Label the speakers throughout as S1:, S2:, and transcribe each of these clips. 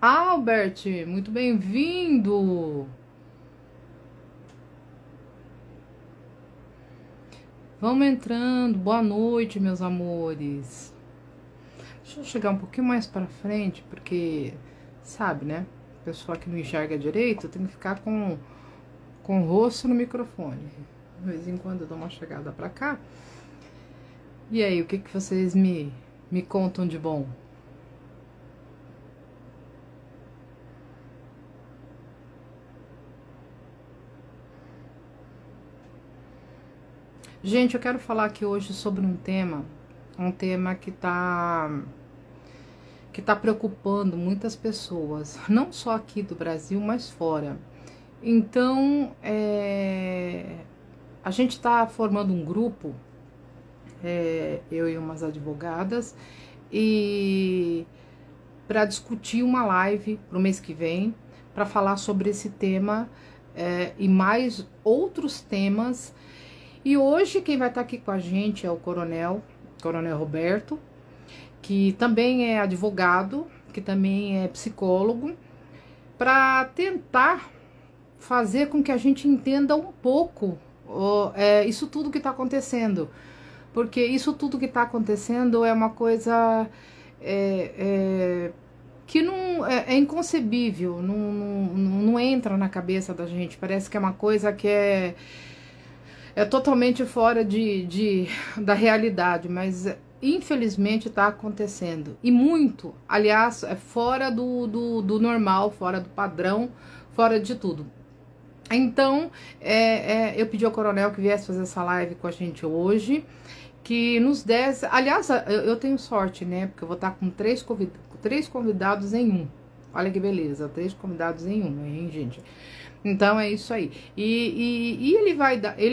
S1: Albert, muito bem-vindo. Vamos entrando. Boa noite, meus amores. Deixa eu chegar um pouquinho mais para frente, porque sabe, né? Pessoa que não enxerga direito tem que ficar com o rosto no microfone. De vez em quando eu dou uma chegada para cá. E aí, o que que vocês me contam de bom? Gente, eu quero falar aqui hoje sobre um tema que tá preocupando muitas pessoas, não só aqui do Brasil, mas fora. Então, a gente está formando um grupo, eu e umas advogadas, e para discutir uma live para o mês que vem, para falar sobre esse tema e mais outros temas. E hoje quem vai estar aqui com a gente é o Coronel Roberto, que também é advogado, que também é psicólogo, para tentar fazer com que a gente entenda um pouco isso tudo que está acontecendo. Porque isso tudo que está acontecendo é uma coisa que não é inconcebível, não entra na cabeça da gente. Parece que é uma coisa que é totalmente fora da realidade, mas infelizmente está acontecendo. E muito, aliás, é fora do normal, fora do padrão, fora de tudo. Então, eu pedi ao Coronel que viesse fazer essa live com a gente hoje, que nos desse. Aliás, eu tenho sorte, né? Porque eu vou estar com três convidados em um. Olha que beleza, três convidados em um, hein, gente? Então é isso aí. E ele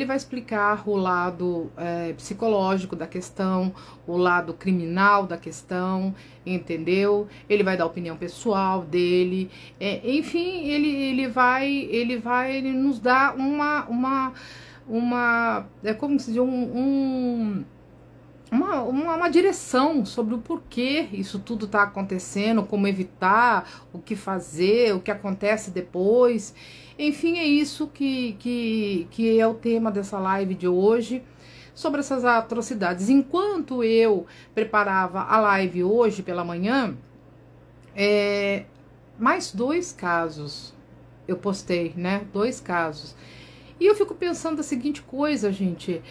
S1: vai explicar o lado psicológico da questão, o lado criminal da questão, entendeu? Ele vai dar a opinião pessoal dele, enfim, ele nos dar é como se diz, uma direção sobre o porquê isso tudo está acontecendo, como evitar, o que fazer, o que acontece depois. Enfim, é isso que é o tema dessa live de hoje, sobre essas atrocidades. Enquanto eu preparava a live hoje pela manhã, mais dois casos eu postei, né? Dois casos. E eu fico pensando a seguinte coisa, gente.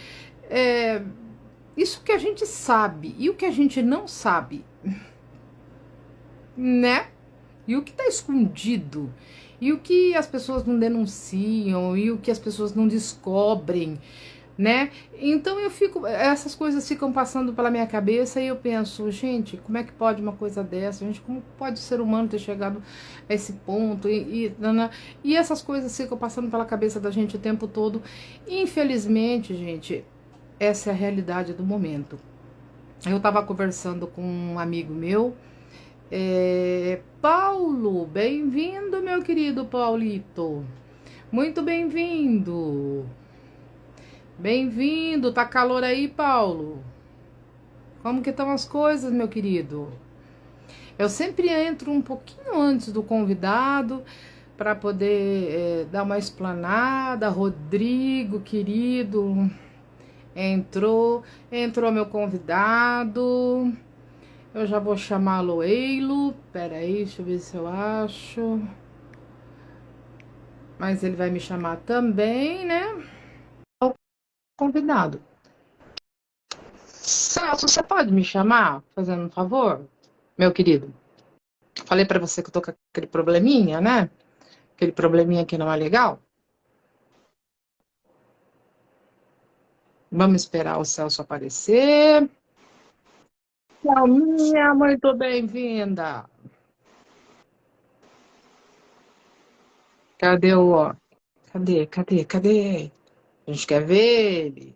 S1: Isso que a gente sabe e o que a gente não sabe, né? E o que tá escondido, e o que as pessoas não denunciam, e o que as pessoas não descobrem, né? Então essas coisas ficam passando pela minha cabeça e eu penso, gente, como é que pode uma coisa dessa? Gente, como pode o ser humano ter chegado a esse ponto? E essas coisas ficam passando pela cabeça da gente o tempo todo. Infelizmente, gente, essa é a realidade do momento. Eu estava conversando com um amigo meu, Paulo, bem-vindo, meu querido Paulito. Muito bem-vindo. Bem-vindo, tá calor aí, Paulo? Como que estão as coisas, meu querido? Eu sempre entro um pouquinho antes do convidado para poder dar uma explanada. Rodrigo, querido, entrou meu convidado. Eu já vou chamá-lo Eilo. Pera aí, deixa eu ver se eu acho. Mas ele vai me chamar também, né? O convidado. Celso, você pode me chamar, fazendo um favor, meu querido? Falei pra você que eu tô com aquele probleminha, né? Aquele probleminha que não é legal. Vamos esperar o Celso aparecer. Thelminha, muito bem-vinda. Cadê o... Cadê? A gente quer ver ele.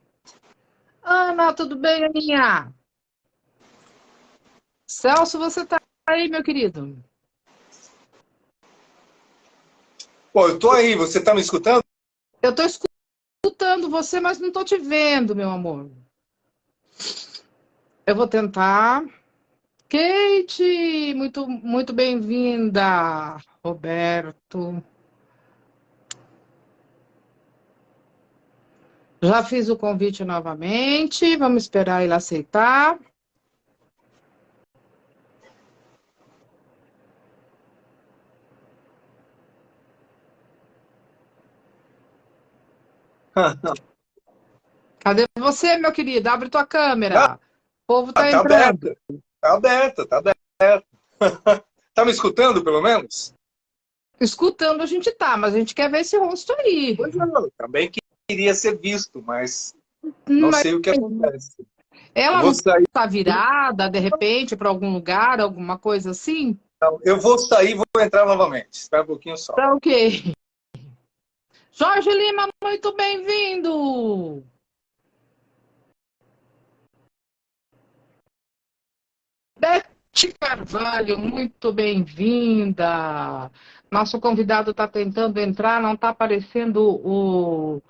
S1: Ana, tudo bem, Aninha? Celso, você tá aí, meu querido?
S2: Pô, eu tô aí, você tá me escutando?
S1: Eu tô escutando você, mas não tô te vendo, meu amor. Eu vou tentar. Kate, muito bem-vinda. Roberto. Já fiz o convite novamente, vamos esperar ele aceitar. Cadê você, meu querido? Abre tua câmera. O povo tá entrando.
S2: Tá aberta, tá aberta. Tá me escutando, pelo menos?
S1: Escutando a gente tá, mas a gente quer ver esse rosto aí.
S2: Pois não, também queria ser visto, mas não sei o que acontece.
S1: Ela não está virada, de repente, para algum lugar, alguma coisa assim?
S2: Então, eu vou sair e vou entrar novamente. Espera um pouquinho só.
S1: Tá ok. Jorge Lima, muito bem-vindo! Beth Carvalho, muito bem-vinda! Nosso convidado está tentando entrar, não está aparecendo o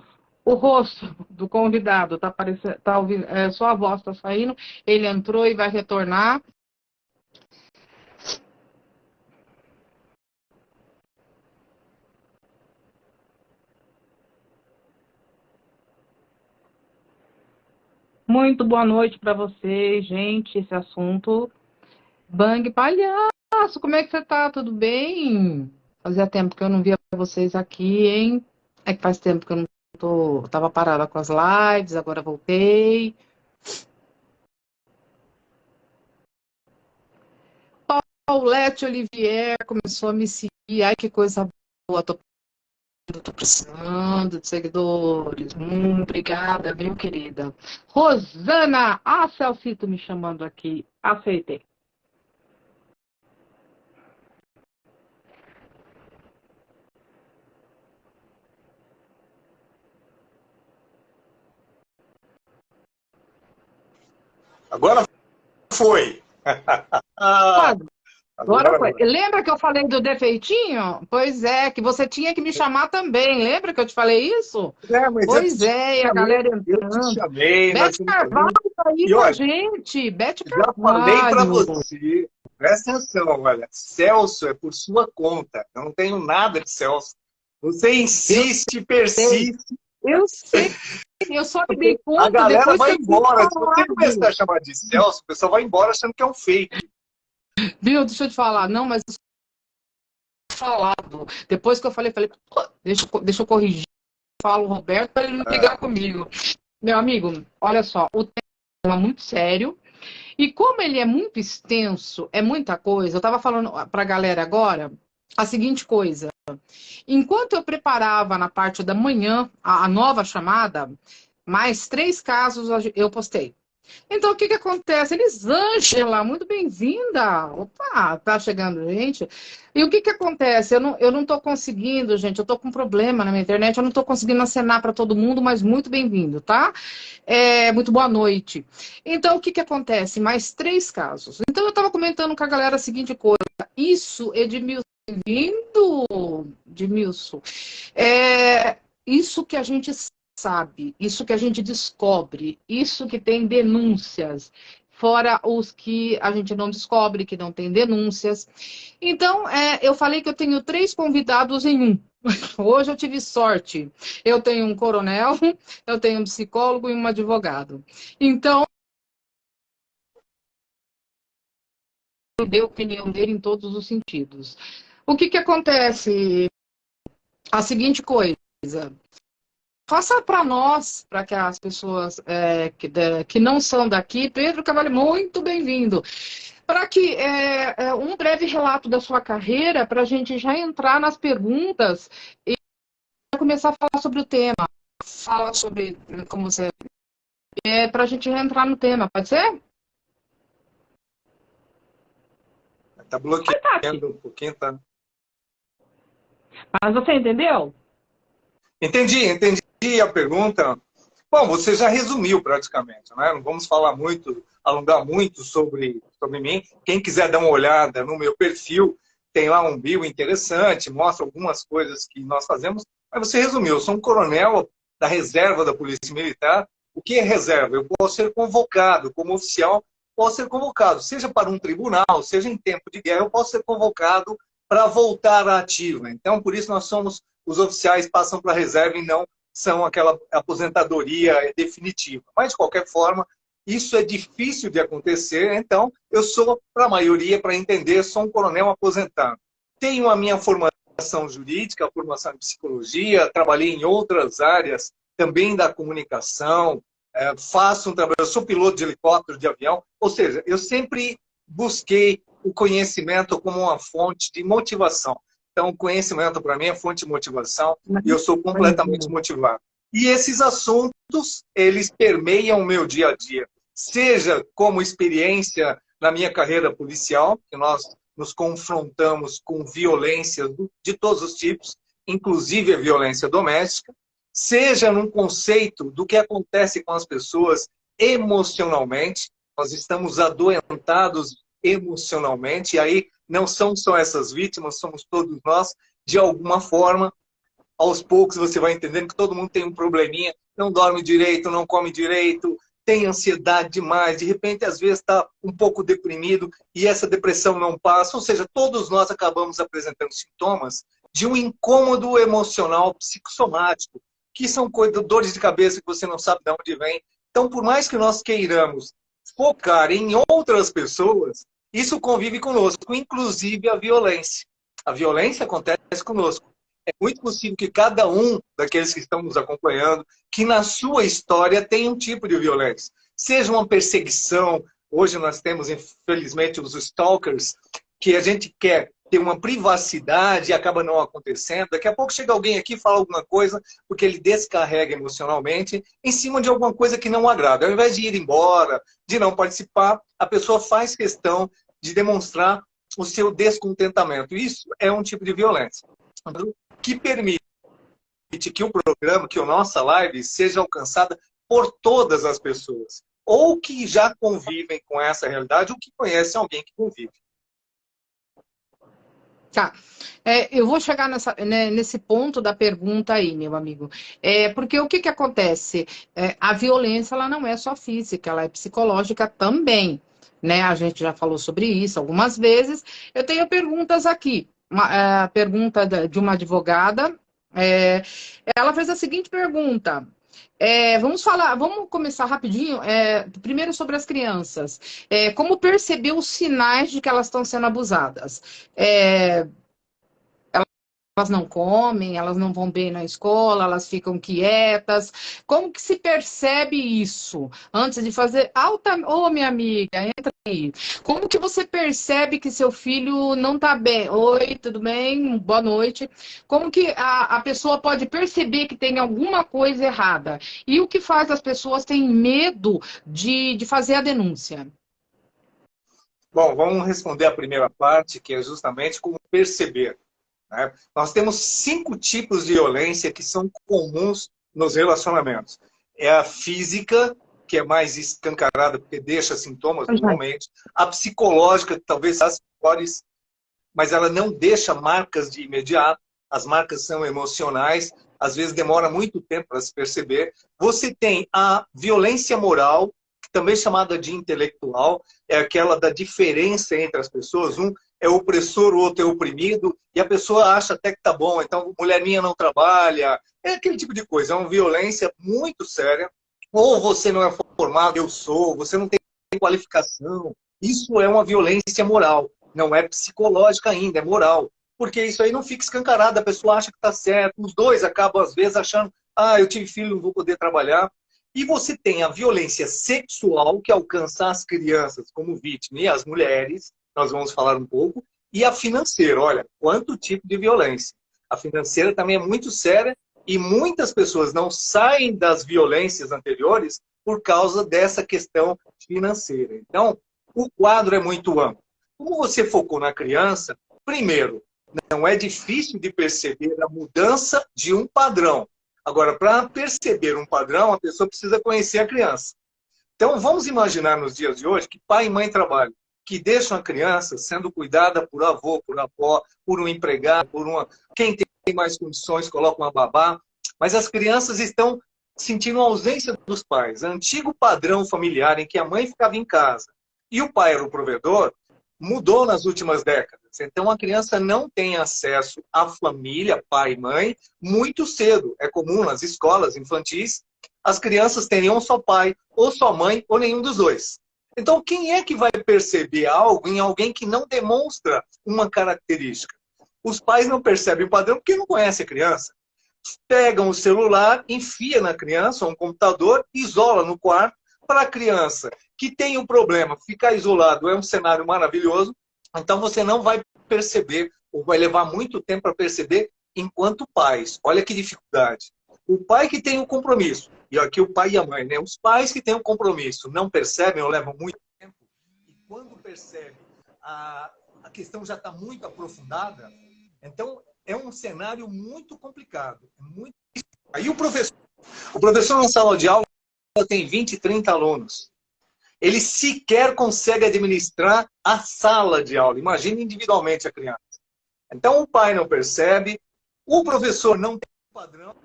S1: rosto do convidado, está aparecendo, só a voz está saindo, ele entrou e vai retornar. Muito boa noite para vocês, gente. Esse assunto. Bang Palhaço, como é que você tá? Tudo bem? Fazia tempo que eu não via vocês aqui, hein? É que faz tempo que eu não tô. Tava parada com as lives, agora voltei. Paulette Olivier começou a me seguir. Ai, que coisa boa. Tô precisando de seguidores. Obrigada, viu, querida? Rosana, Celcito me chamando aqui. Aceitei.
S2: Agora foi.
S1: Agora foi. Lembra que eu falei do defeitinho? Pois é, que você tinha que me chamar também. Lembra que eu te falei isso? Pois é, e a galera entrando.
S2: Eu te chamei.
S1: Beth Carvalho tá aí com a gente. Beth Carvalho.
S2: Já falei para você. Presta atenção, olha. Celso é por sua conta. Eu não tenho nada de Celso. Você insiste, persiste.
S1: Eu sei. Eu só me dei conta.
S2: A galera vai embora. Se você começar a chamar de Celso, o pessoal vai embora achando que é um fake.
S1: Viu? Deixa eu te falar. Não, mas falado. Depois que eu falei, deixa eu corrigir. Falo o Roberto para ele não brigar comigo. Meu amigo, olha só, o tema é muito sério. E como ele é muito extenso, é muita coisa, eu estava falando para a galera agora a seguinte coisa. Enquanto eu preparava na parte da manhã a nova chamada, mais 3 casos eu postei. Então, o que acontece? Elisângela, muito bem-vinda. Opa, tá chegando gente. E o que acontece? Eu não tô conseguindo, gente, eu tô com um problema na minha internet, eu não tô conseguindo acenar para todo mundo, mas muito bem-vindo, tá? Muito boa noite. Então, o que acontece? Mais 3 casos. Então, eu tava comentando com a galera a seguinte coisa. Isso, Edmilson, bem-vindo, Edmilson. Isso que a gente sabe, isso que a gente descobre, isso que tem denúncias, fora os que a gente não descobre, que não tem denúncias. Então, eu falei que eu tenho 3 convidados em um. Hoje eu tive sorte. Eu tenho um coronel, eu tenho um psicólogo e um advogado. Então, eu dei a opinião dele em todos os sentidos. O que acontece? A seguinte coisa. Faça para nós, para que as pessoas que não são daqui, Pedro Carvalho, muito bem-vindo. Para que um breve relato da sua carreira, para a gente já entrar nas perguntas e começar a falar sobre o tema. Fala sobre como você. Para a gente já entrar no tema, pode ser?
S2: Tá bloqueando um pouquinho, tá?
S1: Mas você entendeu?
S2: Entendi a pergunta. Bom, você já resumiu praticamente, né? Não vamos falar muito, alongar muito sobre mim. Quem quiser dar uma olhada no meu perfil, tem lá um bio interessante, mostra algumas coisas que nós fazemos. Mas você resumiu, eu sou um coronel da reserva da Polícia Militar. O que é reserva? Eu posso ser convocado como oficial posso ser convocado, seja para um tribunal, seja em tempo de guerra, eu posso ser convocado para voltar à ativa. Então, por isso nós somos, os oficiais passam para a reserva e não são aquela aposentadoria definitiva. Mas, de qualquer forma, isso é difícil de acontecer, então eu sou, para a maioria, para entender, sou um coronel aposentado. Tenho a minha formação jurídica, a formação em psicologia, trabalhei em outras áreas, também da comunicação, faço um trabalho, eu sou piloto de helicóptero, de avião, ou seja, eu sempre busquei o conhecimento como uma fonte de motivação. Então, o conhecimento, para mim, é fonte de motivação e eu sou completamente motivado. E esses assuntos, eles permeiam o meu dia a dia. Seja como experiência na minha carreira policial, que nós nos confrontamos com violência de todos os tipos, inclusive a violência doméstica, seja num conceito do que acontece com as pessoas emocionalmente. Nós estamos adoentados emocionalmente, e aí não são só essas vítimas, somos todos nós, de alguma forma. Aos poucos você vai entendendo que todo mundo tem um probleminha, não dorme direito, não come direito, tem ansiedade demais, de repente às vezes está um pouco deprimido e essa depressão não passa, ou seja, todos nós acabamos apresentando sintomas de um incômodo emocional psicossomático, que são dores de cabeça que você não sabe de onde vem. Então, por mais que nós queiramos focar em outras pessoas, isso convive conosco, inclusive a violência. A violência acontece conosco. É muito possível que cada um daqueles que estão nos acompanhando, que na sua história tem um tipo de violência. Seja uma perseguição, hoje nós temos, infelizmente, os stalkers, que a gente quer ter uma privacidade e acaba não acontecendo. Daqui a pouco chega alguém aqui e fala alguma coisa, porque ele descarrega emocionalmente em cima de alguma coisa que não agrada. Ao invés de ir embora, de não participar, a pessoa faz questão de demonstrar o seu descontentamento. Isso é um tipo de violência que permite que o programa, que a nossa live seja alcançada por todas as pessoas, ou que já convivem com essa realidade, ou que conhecem alguém que convive.
S1: Tá. Eu vou chegar nesse ponto da pergunta aí, meu amigo. Porque o que acontece? A violência, ela não é só física, ela é psicológica também, né? A gente já falou sobre isso algumas vezes. Eu tenho perguntas aqui. A pergunta de uma advogada. Ela fez a seguinte pergunta. Vamos começar rapidinho. Primeiro sobre as crianças. Como perceber os sinais de que elas estão sendo abusadas? Elas não comem, elas não vão bem na escola, elas ficam quietas. Como que se percebe isso? Antes de fazer alta... Ô, minha amiga, entra aí. Como que você percebe que seu filho não está bem? Oi, tudo bem? Boa noite. Como que a pessoa pode perceber que tem alguma coisa errada? E o que faz as pessoas terem medo de fazer a denúncia?
S2: Bom, vamos responder a primeira parte, que é justamente como perceber. Né? Nós temos 5 tipos de violência que são comuns nos relacionamentos. É a física, que é mais escancarada, porque deixa sintomas normalmente. A psicológica, que talvez as piores, mas ela não deixa marcas de imediato. As marcas são emocionais, às vezes demora muito tempo para se perceber. Você tem a violência moral, também chamada de intelectual, é aquela da diferença entre as pessoas. Um é opressor, o outro é oprimido, e a pessoa acha até que tá bom, então mulher minha não trabalha. É aquele tipo de coisa, é uma violência muito séria. Ou você não é formado, eu sou, você não tem qualificação. Isso é uma violência moral, não é psicológica ainda, é moral. Porque isso aí não fica escancarado, a pessoa acha que está certo, os dois acabam às vezes achando, eu tive filho, não vou poder trabalhar. E você tem a violência sexual, que alcança as crianças como vítima e as mulheres, nós vamos falar um pouco, e a financeira. Olha, quanto tipo de violência. A financeira também é muito séria e muitas pessoas não saem das violências anteriores por causa dessa questão financeira. Então, o quadro é muito amplo. Como você focou na criança, primeiro, não é difícil de perceber a mudança de um padrão. Agora, para perceber um padrão, a pessoa precisa conhecer a criança. Então, vamos imaginar nos dias de hoje que pai e mãe trabalham, que deixam a criança sendo cuidada por avô, por avó, por um empregado, quem tem mais condições coloca uma babá, mas as crianças estão sentindo a ausência dos pais. Antigo padrão familiar em que a mãe ficava em casa, e o pai era o provedor, mudou nas últimas décadas. Então, a criança não tem acesso à família, pai e mãe, muito cedo. É comum nas escolas infantis as crianças terem ou só pai, ou só mãe, ou nenhum dos dois. Então, quem é que vai perceber algo em alguém que não demonstra uma característica? Os pais não percebem o padrão porque não conhecem a criança. Pegam o celular, enfia na criança, ou um computador, isola no quarto, para a criança que tem um problema, ficar isolado é um cenário maravilhoso, então você não vai perceber, ou vai levar muito tempo para perceber, enquanto pais. Olha que dificuldade. O pai que tem um compromisso, e aqui o pai e a mãe, né? Os pais que têm um compromisso não percebem ou levam muito tempo, e quando percebe, a questão já está muito aprofundada, então é um cenário muito complicado. Muito... Aí o professor na sala de aula tem 20, 30 alunos. Ele sequer consegue administrar a sala de aula. Imagina individualmente a criança. Então o pai não percebe, o professor não tem um padrão,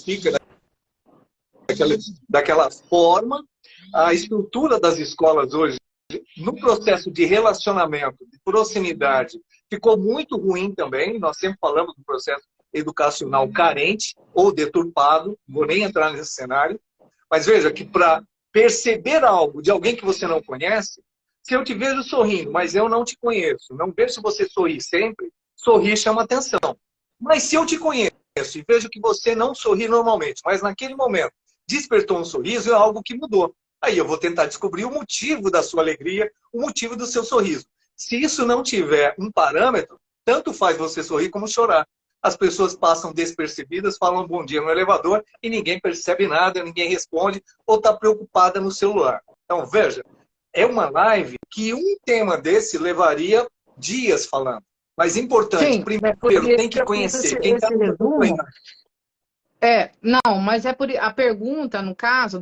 S2: fica daquela forma. A estrutura das escolas hoje, no processo de relacionamento, de proximidade, ficou muito ruim também. Nós sempre falamos do processo educacional carente ou deturpado, não vou nem entrar nesse cenário. Mas veja que para perceber algo de alguém que você não conhece, se eu te vejo sorrindo, mas eu não te conheço, não vejo se você sorri sempre, sorrir chama atenção. Mas se eu te conheço e vejo que você não sorri normalmente, mas naquele momento despertou um sorriso, é algo que mudou. Aí eu vou tentar descobrir o motivo da sua alegria, o motivo do seu sorriso. Se isso não tiver um parâmetro, tanto faz você sorrir como chorar. As pessoas passam despercebidas, falam bom dia no elevador e ninguém percebe nada, ninguém responde ou está preocupada no celular. Então, veja, é uma live que um tema desse levaria dias falando. Mas importante,
S1: Sim,
S2: primeiro tem que conhecer quem está acompanhando.
S1: Não, mas é por a pergunta, no caso,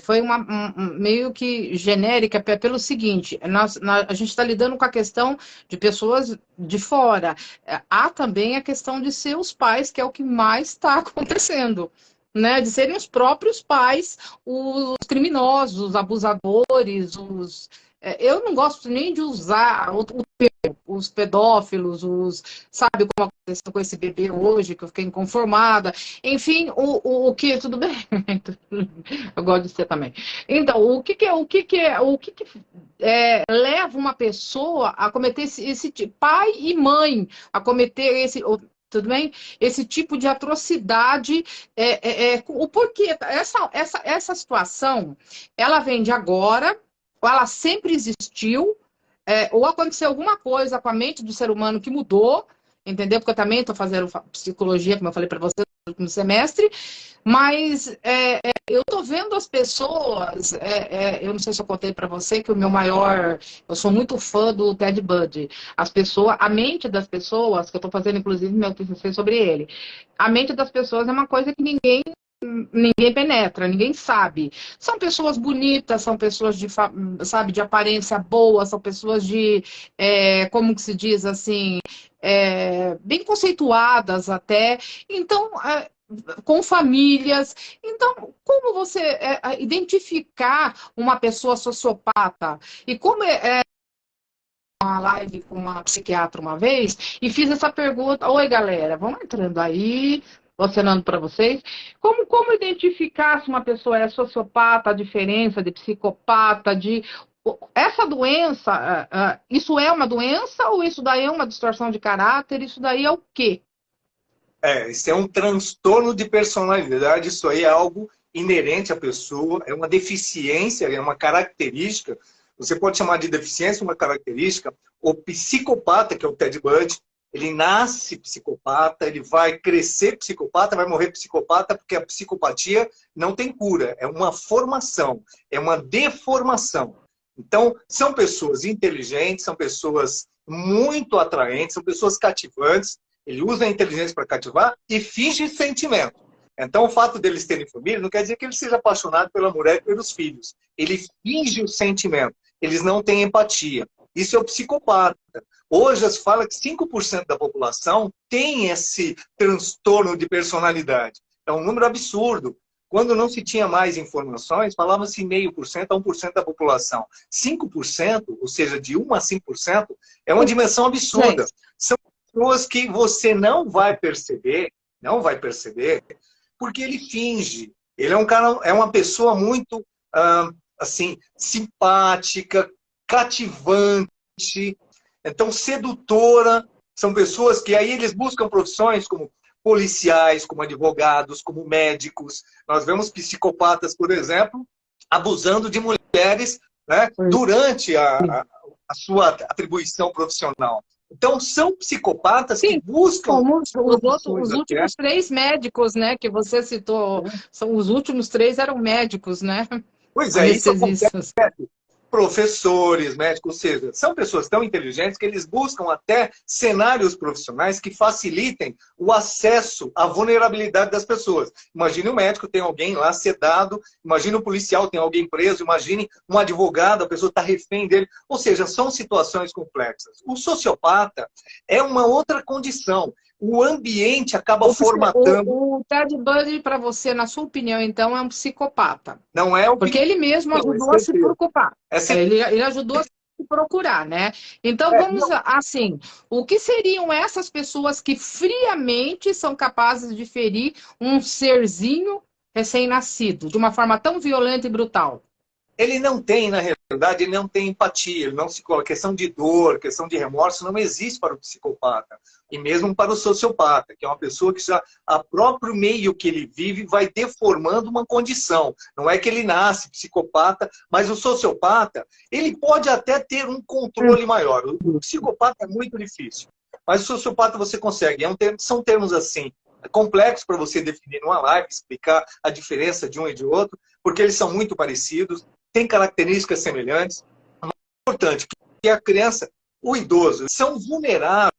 S1: foi meio que genérica pelo seguinte, a gente está lidando com a questão de pessoas de fora. Há também a questão de ser os pais, que é o que mais está acontecendo. Né, de serem os próprios pais os criminosos, os abusadores, eu não gosto nem de usar os pedófilos, sabe como aconteceu com esse bebê hoje, que eu fiquei inconformada. Enfim, o que, tudo bem, eu gosto de ser também. Então, o que leva uma pessoa a cometer pai e mãe a cometer tudo bem? Esse tipo de atrocidade, o porquê? Essa situação, ela vem de agora, ou ela sempre existiu, ou aconteceu alguma coisa com a mente do ser humano que mudou, entendeu? Porque eu também estou fazendo psicologia, como eu falei para você, no último semestre, mas eu estou vendo as pessoas, eu não sei se eu contei para você que eu sou muito fã do Ted Bundy. A mente das pessoas, que eu estou fazendo inclusive meu TCC sobre ele, a mente das pessoas é uma coisa que ninguém penetra, ninguém sabe. São pessoas bonitas, são pessoas sabe, de aparência boa, são pessoas como que se diz assim, bem conceituadas até. Então, com famílias. Então, como você identificar uma pessoa sociopata? E como uma live com uma psiquiatra uma vez e fiz essa pergunta: oi, galera, vamos entrando aí, mostrando para vocês como identificar se uma pessoa é sociopata, a diferença de psicopata, essa doença, isso é uma doença ou isso daí é uma distorção de caráter? Isso daí é o quê?
S2: Isso é um transtorno de personalidade, isso aí é algo inerente à pessoa, é uma deficiência, é uma característica. Você pode chamar de deficiência uma característica. O psicopata, que é o Ted Bundy, ele nasce psicopata, ele vai crescer psicopata, vai morrer psicopata, porque a psicopatia não tem cura. É uma formação, é uma deformação. Então, são pessoas inteligentes, são pessoas muito atraentes, são pessoas cativantes. Ele usa a inteligência para cativar e finge sentimento. Então, o fato deles terem família não quer dizer que ele seja apaixonado pela mulher e pelos filhos. Ele finge o sentimento. Eles não têm empatia. Isso é o psicopata. Hoje, se fala que 5% da população tem esse transtorno de personalidade. É um número absurdo. Quando não se tinha mais informações, falava-se 0,5% a 1% da população. 5%, ou seja, de 1 a 5%, é uma dimensão absurda. São pessoas que você não vai perceber, porque ele finge. Ele é um cara, é uma pessoa muito, assim, simpática, cativante, então sedutora. São pessoas que aí eles buscam profissões como policiais, como advogados, como médicos. Nós vemos psicopatas, por exemplo, abusando de mulheres, né, durante a sua atribuição profissional. Então, são psicopatas que buscam...
S1: Como os últimos 3 médicos, né, que você citou, os últimos 3 eram médicos, né?
S2: Pois é, isso acontece. Professores, médicos, ou seja, são pessoas tão inteligentes que eles buscam até cenários profissionais que facilitem o acesso à vulnerabilidade das pessoas. Imagine um médico, tem alguém lá sedado, imagine um policial, tem alguém preso, imagine um advogado, a pessoa está refém dele. Ou seja, são situações complexas. O sociopata é uma outra condição. O ambiente acaba formatando...
S1: O Ted Bundy, para você, na sua opinião, então, é um psicopata.
S2: Não é o...
S1: Porque ele mesmo ajudou a se preocupar. Ele ajudou a se procurar, né? Então, vamos assim, o que seriam essas pessoas que friamente são capazes de ferir um serzinho recém-nascido, de uma forma tão violenta e brutal?
S2: Ele não tem, na realidade, ele não tem empatia, ele não se coloca. Questão de dor, questão de remorso não existe para o psicopata. E mesmo para o sociopata, que é uma pessoa que já, a próprio meio que ele vive vai deformando uma condição. Não é que ele nasce psicopata, mas o sociopata, ele pode até ter um controle maior. O psicopata é muito difícil. Mas o sociopata você consegue. São termos assim, complexos para você definir numa live, explicar a diferença de um e de outro, porque eles são muito parecidos, têm características semelhantes. O mais importante é que a criança, o idoso, são vulneráveis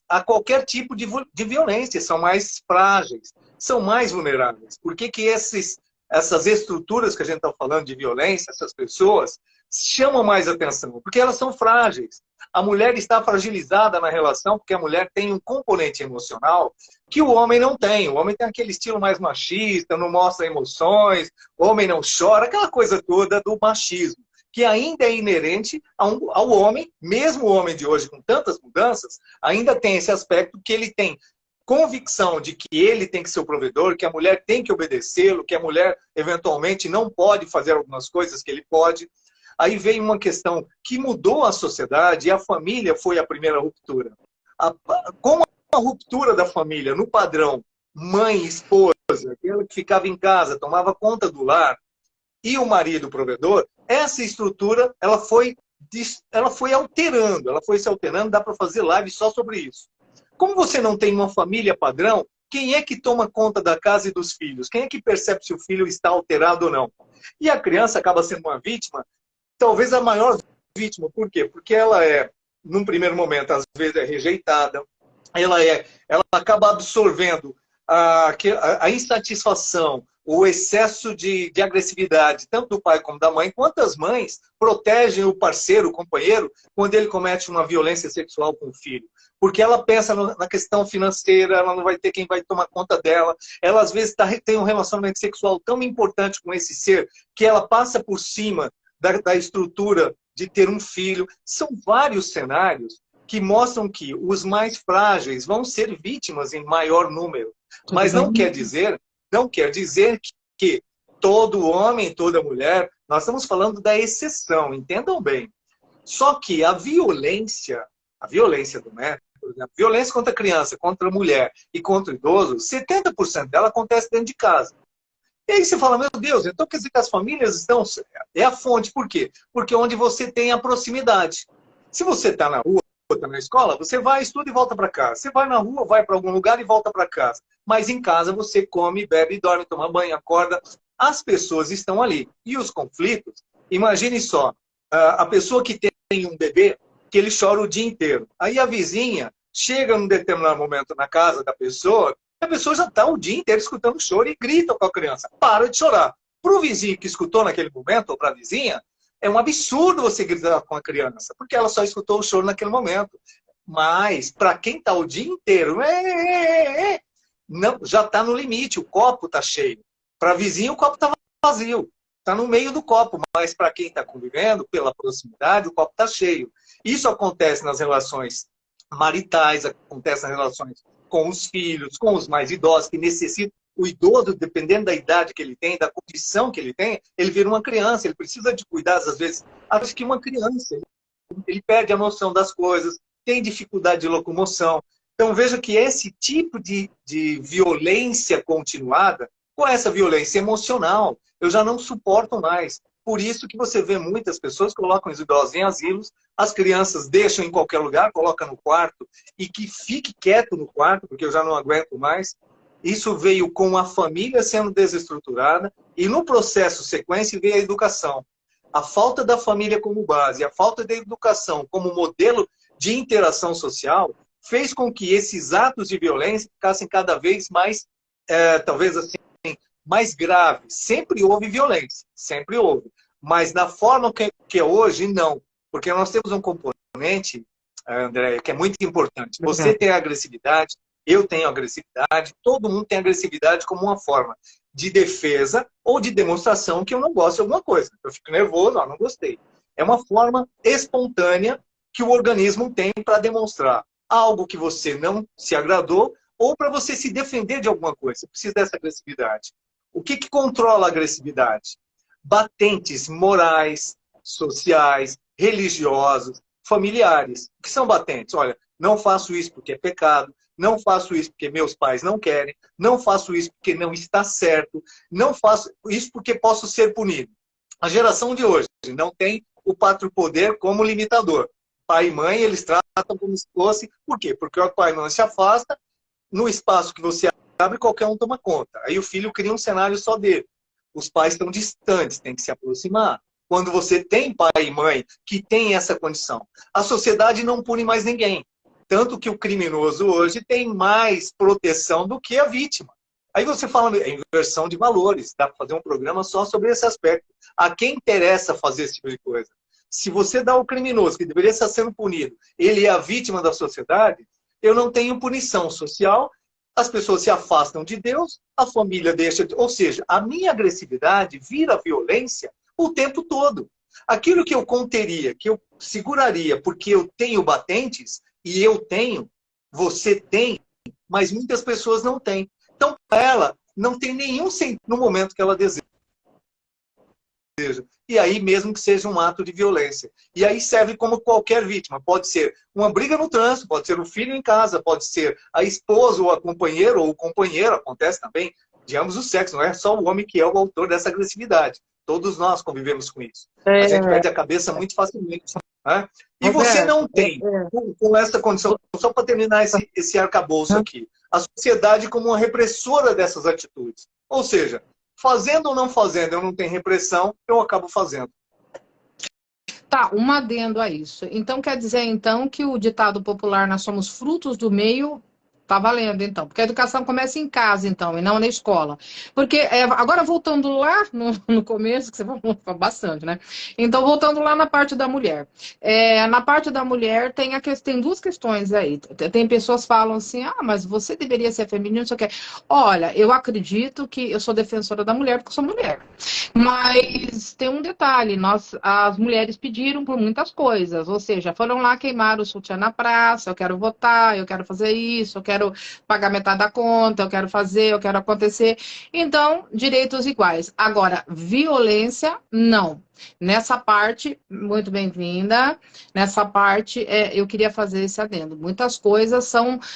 S2: a qualquer tipo de violência, são mais frágeis, são mais vulneráveis. Por que essas estruturas que a gente está falando de violência, essas pessoas, chamam mais atenção? Porque elas são frágeis. A mulher está fragilizada na relação porque a mulher tem um componente emocional que o homem não tem. O homem tem aquele estilo mais machista, não mostra emoções, o homem não chora, aquela coisa toda do machismo, que ainda é inerente ao homem, mesmo o homem de hoje com tantas mudanças, ainda tem esse aspecto que ele tem convicção de que ele tem que ser o provedor, que a mulher tem que obedecê-lo, que a mulher eventualmente não pode fazer algumas coisas que ele pode. Aí vem uma questão que mudou a sociedade e a família foi a primeira ruptura. Como a ruptura da família no padrão mãe, esposa, aquela que ficava em casa, tomava conta do lar, e o marido provedor, essa estrutura ela foi alterando, ela foi se alterando, dá para fazer live só sobre isso. Como você não tem uma família padrão, quem é que toma conta da casa e dos filhos? Quem é que percebe se o filho está alterado ou não? E a criança acaba sendo uma vítima, talvez a maior vítima. Por quê? Porque ela é, num primeiro momento, às vezes é rejeitada, ela acaba absorvendo a insatisfação, o excesso de agressividade, tanto do pai como da mãe. Quantas mães protegem o parceiro, o companheiro, quando ele comete uma violência sexual com o filho? Porque ela pensa na questão financeira, ela não vai ter quem vai tomar conta dela. Ela, às vezes, tem um relacionamento sexual tão importante com esse ser que ela passa por cima da estrutura de ter um filho. São vários cenários que mostram que os mais frágeis vão ser vítimas em maior número. Mas não quer dizer que todo homem, toda mulher, nós estamos falando da exceção, entendam bem. Só que a violência doméstica, por exemplo, violência contra a criança, contra a mulher e contra o idoso, 70% dela acontece dentro de casa. E aí você fala, meu Deus, então quer dizer que as famílias estão... É a fonte, por quê? Porque é onde você tem a proximidade. Se você está na rua, está na escola, você vai, estuda e volta para casa. Você vai na rua, vai para algum lugar e volta para casa. Mas em casa você come, bebe, dorme, toma banho, acorda. As pessoas estão ali. E os conflitos, imagine só, a pessoa que tem um bebê, que ele chora o dia inteiro. Aí a vizinha chega num determinado momento na casa da pessoa, a pessoa já está o dia inteiro escutando choro e grita com a criança, para de chorar. Para o vizinho que escutou naquele momento, ou para a vizinha, é um absurdo você gritar com a criança, porque ela só escutou o choro naquele momento. Mas, para quem está o dia inteiro, não, já está no limite, o copo está cheio. Para vizinho, o copo está vazio. Está no meio do copo, mas para quem está convivendo, pela proximidade, o copo está cheio. Isso acontece nas relações maritais, acontece nas relações com os filhos, com os mais idosos, que necessitam. O idoso, dependendo da idade que ele tem, da condição que ele tem, ele vira uma criança, ele precisa de cuidados, às vezes, acho que uma criança. Ele perde a noção das coisas, tem dificuldade de locomoção. Então, veja que esse tipo de violência continuada, com essa violência emocional, eu já não suporto mais. Por isso que você vê muitas pessoas que colocam os idosos em asilos, as crianças deixam em qualquer lugar, colocam no quarto, e que fique quieto no quarto, porque eu já não aguento mais. Isso veio com a família sendo desestruturada, e no processo sequência veio a educação. A falta da família como base, a falta da educação como modelo de interação social, fez com que esses atos de violência ficassem cada vez mais, talvez assim, mais graves. Sempre houve violência, sempre houve. Mas na forma que é hoje, não. Porque nós temos um componente, André, que é muito importante. Você tem agressividade, eu tenho agressividade, todo mundo tem agressividade como uma forma de defesa ou de demonstração que eu não gosto de alguma coisa. Eu fico nervoso, não gostei. É uma forma espontânea que o organismo tem para demonstrar algo que você não se agradou ou para você se defender de alguma coisa. Você precisa dessa agressividade. O que controla a agressividade? Batentes morais, sociais, religiosos, familiares. O que são batentes? Olha, não faço isso porque é pecado, não faço isso porque meus pais não querem, não faço isso porque não está certo, não faço isso porque posso ser punido. A geração de hoje não tem o pátrio poder como limitador. Pai e mãe, eles tratam como se fosse... Por quê? Porque o pai não se afasta, no espaço que você abre, qualquer um toma conta. Aí o filho cria um cenário só dele. Os pais estão distantes, tem que se aproximar. Quando você tem pai e mãe que tem essa condição, a sociedade não pune mais ninguém. Tanto que o criminoso hoje tem mais proteção do que a vítima. Aí você fala em inversão de valores, dá para fazer um programa só sobre esse aspecto. A quem interessa fazer esse tipo de coisa? Se você dá ao criminoso, que deveria estar sendo punido, ele é a vítima da sociedade, eu não tenho punição social, as pessoas se afastam de Deus, a família deixa... Ou seja, a minha agressividade vira violência o tempo todo. Aquilo que eu conteria, que eu seguraria, porque eu tenho batentes, e eu tenho, você tem, mas muitas pessoas não têm. Então, ela não tem nenhum sentido no momento que ela deseja. E aí, mesmo que seja um ato de violência. E aí serve como qualquer vítima. Pode ser uma briga no trânsito, pode ser o filho em casa, pode ser a esposa ou a companheira ou o companheiro, acontece também de ambos os sexos, não é só o homem que é o autor dessa agressividade. Todos nós convivemos com isso. A gente perde a cabeça muito facilmente. Né? E você não tem, com essa condição, só para terminar esse arcabouço aqui, a sociedade como uma repressora dessas atitudes. Ou seja, fazendo ou não fazendo, eu não tenho repressão, eu acabo fazendo.
S1: Tá, um adendo a isso. Então, quer dizer, então, que o ditado popular, nós somos frutos do meio, tá valendo, então. Porque a educação começa em casa, então, e não na escola. Porque, agora voltando lá no começo, que você falou bastante, né? Então, voltando lá na parte da mulher. Na parte da mulher, tem duas questões aí. Tem pessoas que falam assim, mas você deveria ser feminino, não sei o quê. Olha, eu acredito que eu sou defensora da mulher, porque eu sou mulher. Mas tem um detalhe, as mulheres pediram por muitas coisas, ou seja, foram lá queimar o sutiã na praça, eu quero votar, eu quero fazer isso, eu quero pagar metade da conta, eu quero fazer, eu quero acontecer. Então, direitos iguais. Agora, violência, não. Nessa parte, muito bem-vinda, nessa parte eu queria fazer esse adendo. Muitas coisas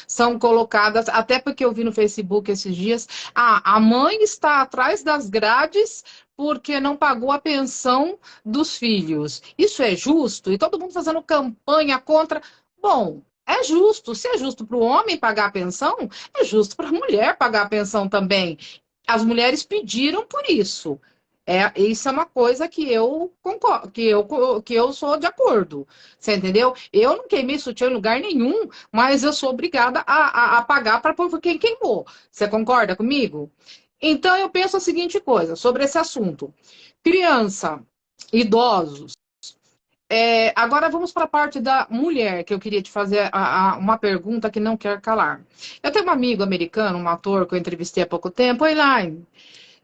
S1: são colocadas, até porque eu vi no Facebook esses dias, a mãe está atrás das grades porque não pagou a pensão dos filhos. Isso é justo? E todo mundo fazendo campanha contra. Bom, é justo. Se é justo para o homem pagar a pensão, é justo para a mulher pagar a pensão também. As mulheres pediram por isso. Isso é uma coisa que eu concordo, que eu sou de acordo. Você entendeu? Eu não queimei sutiã em lugar nenhum, mas eu sou obrigada a pagar para quem queimou. Você concorda comigo? Então, eu penso a seguinte coisa sobre esse assunto. Criança, idosos, Agora vamos para a parte da mulher, que eu queria te fazer uma pergunta que não quer calar. Eu tenho um amigo americano, um ator que eu entrevistei há pouco tempo, Elaine.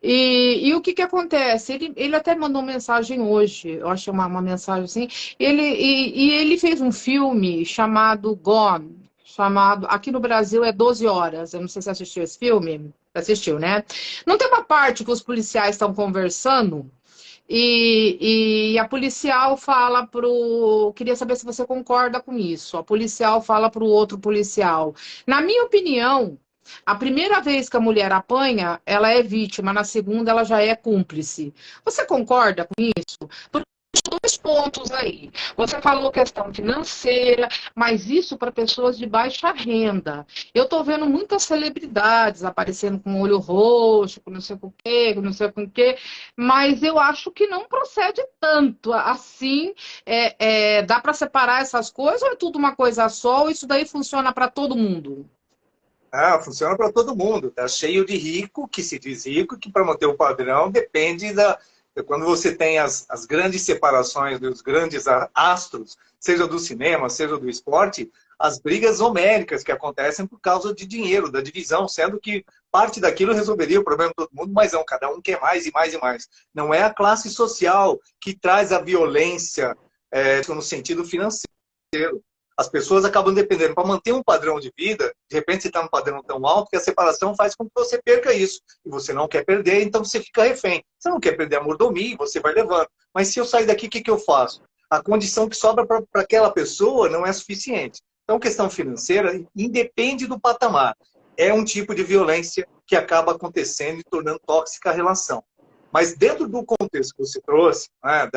S1: E o que que acontece? Ele até mandou mensagem hoje, eu achei uma mensagem assim. Ele fez um filme chamado Gone, chamado, aqui no Brasil é 12 horas. Eu não sei se você assistiu esse filme. Assistiu, né? Não tem uma parte que os policiais estão conversando e a policial fala pro. Queria saber se você concorda com isso. A policial fala pro outro policial. Na minha opinião, a primeira vez que a mulher apanha, ela é vítima, na segunda, ela já é cúmplice. Você concorda com isso? Porque tem dois pontos aí. Você falou questão financeira, mas isso para pessoas de baixa renda. Eu estou vendo muitas celebridades aparecendo com olho roxo, com não sei o quê, com não sei o quê, mas eu acho que não procede tanto. Assim, dá para separar essas coisas ou é tudo uma coisa só? Ou isso daí funciona para todo mundo?
S2: Ah, funciona para todo mundo. Tá cheio de rico, que se diz rico, que para manter o padrão depende da. Quando você tem as grandes separações dos grandes astros, seja do cinema, seja do esporte, as brigas homéricas que acontecem por causa de dinheiro, da divisão, sendo que parte daquilo resolveria o problema de todo mundo, mas não, cada um quer mais e mais e mais. Não é a classe social que traz a violência no sentido financeiro. As pessoas acabam dependendo para manter um padrão de vida. De repente, você está num padrão tão alto que a separação faz com que você perca isso. E você não quer perder, então você fica refém. Você não quer perder a mordomia, você vai levando. Mas se eu sair daqui, o que eu faço? A condição que sobra para aquela pessoa não é suficiente. Então, questão financeira independe do patamar. É um tipo de violência que acaba acontecendo e tornando tóxica a relação. Mas dentro do contexto que você trouxe, né,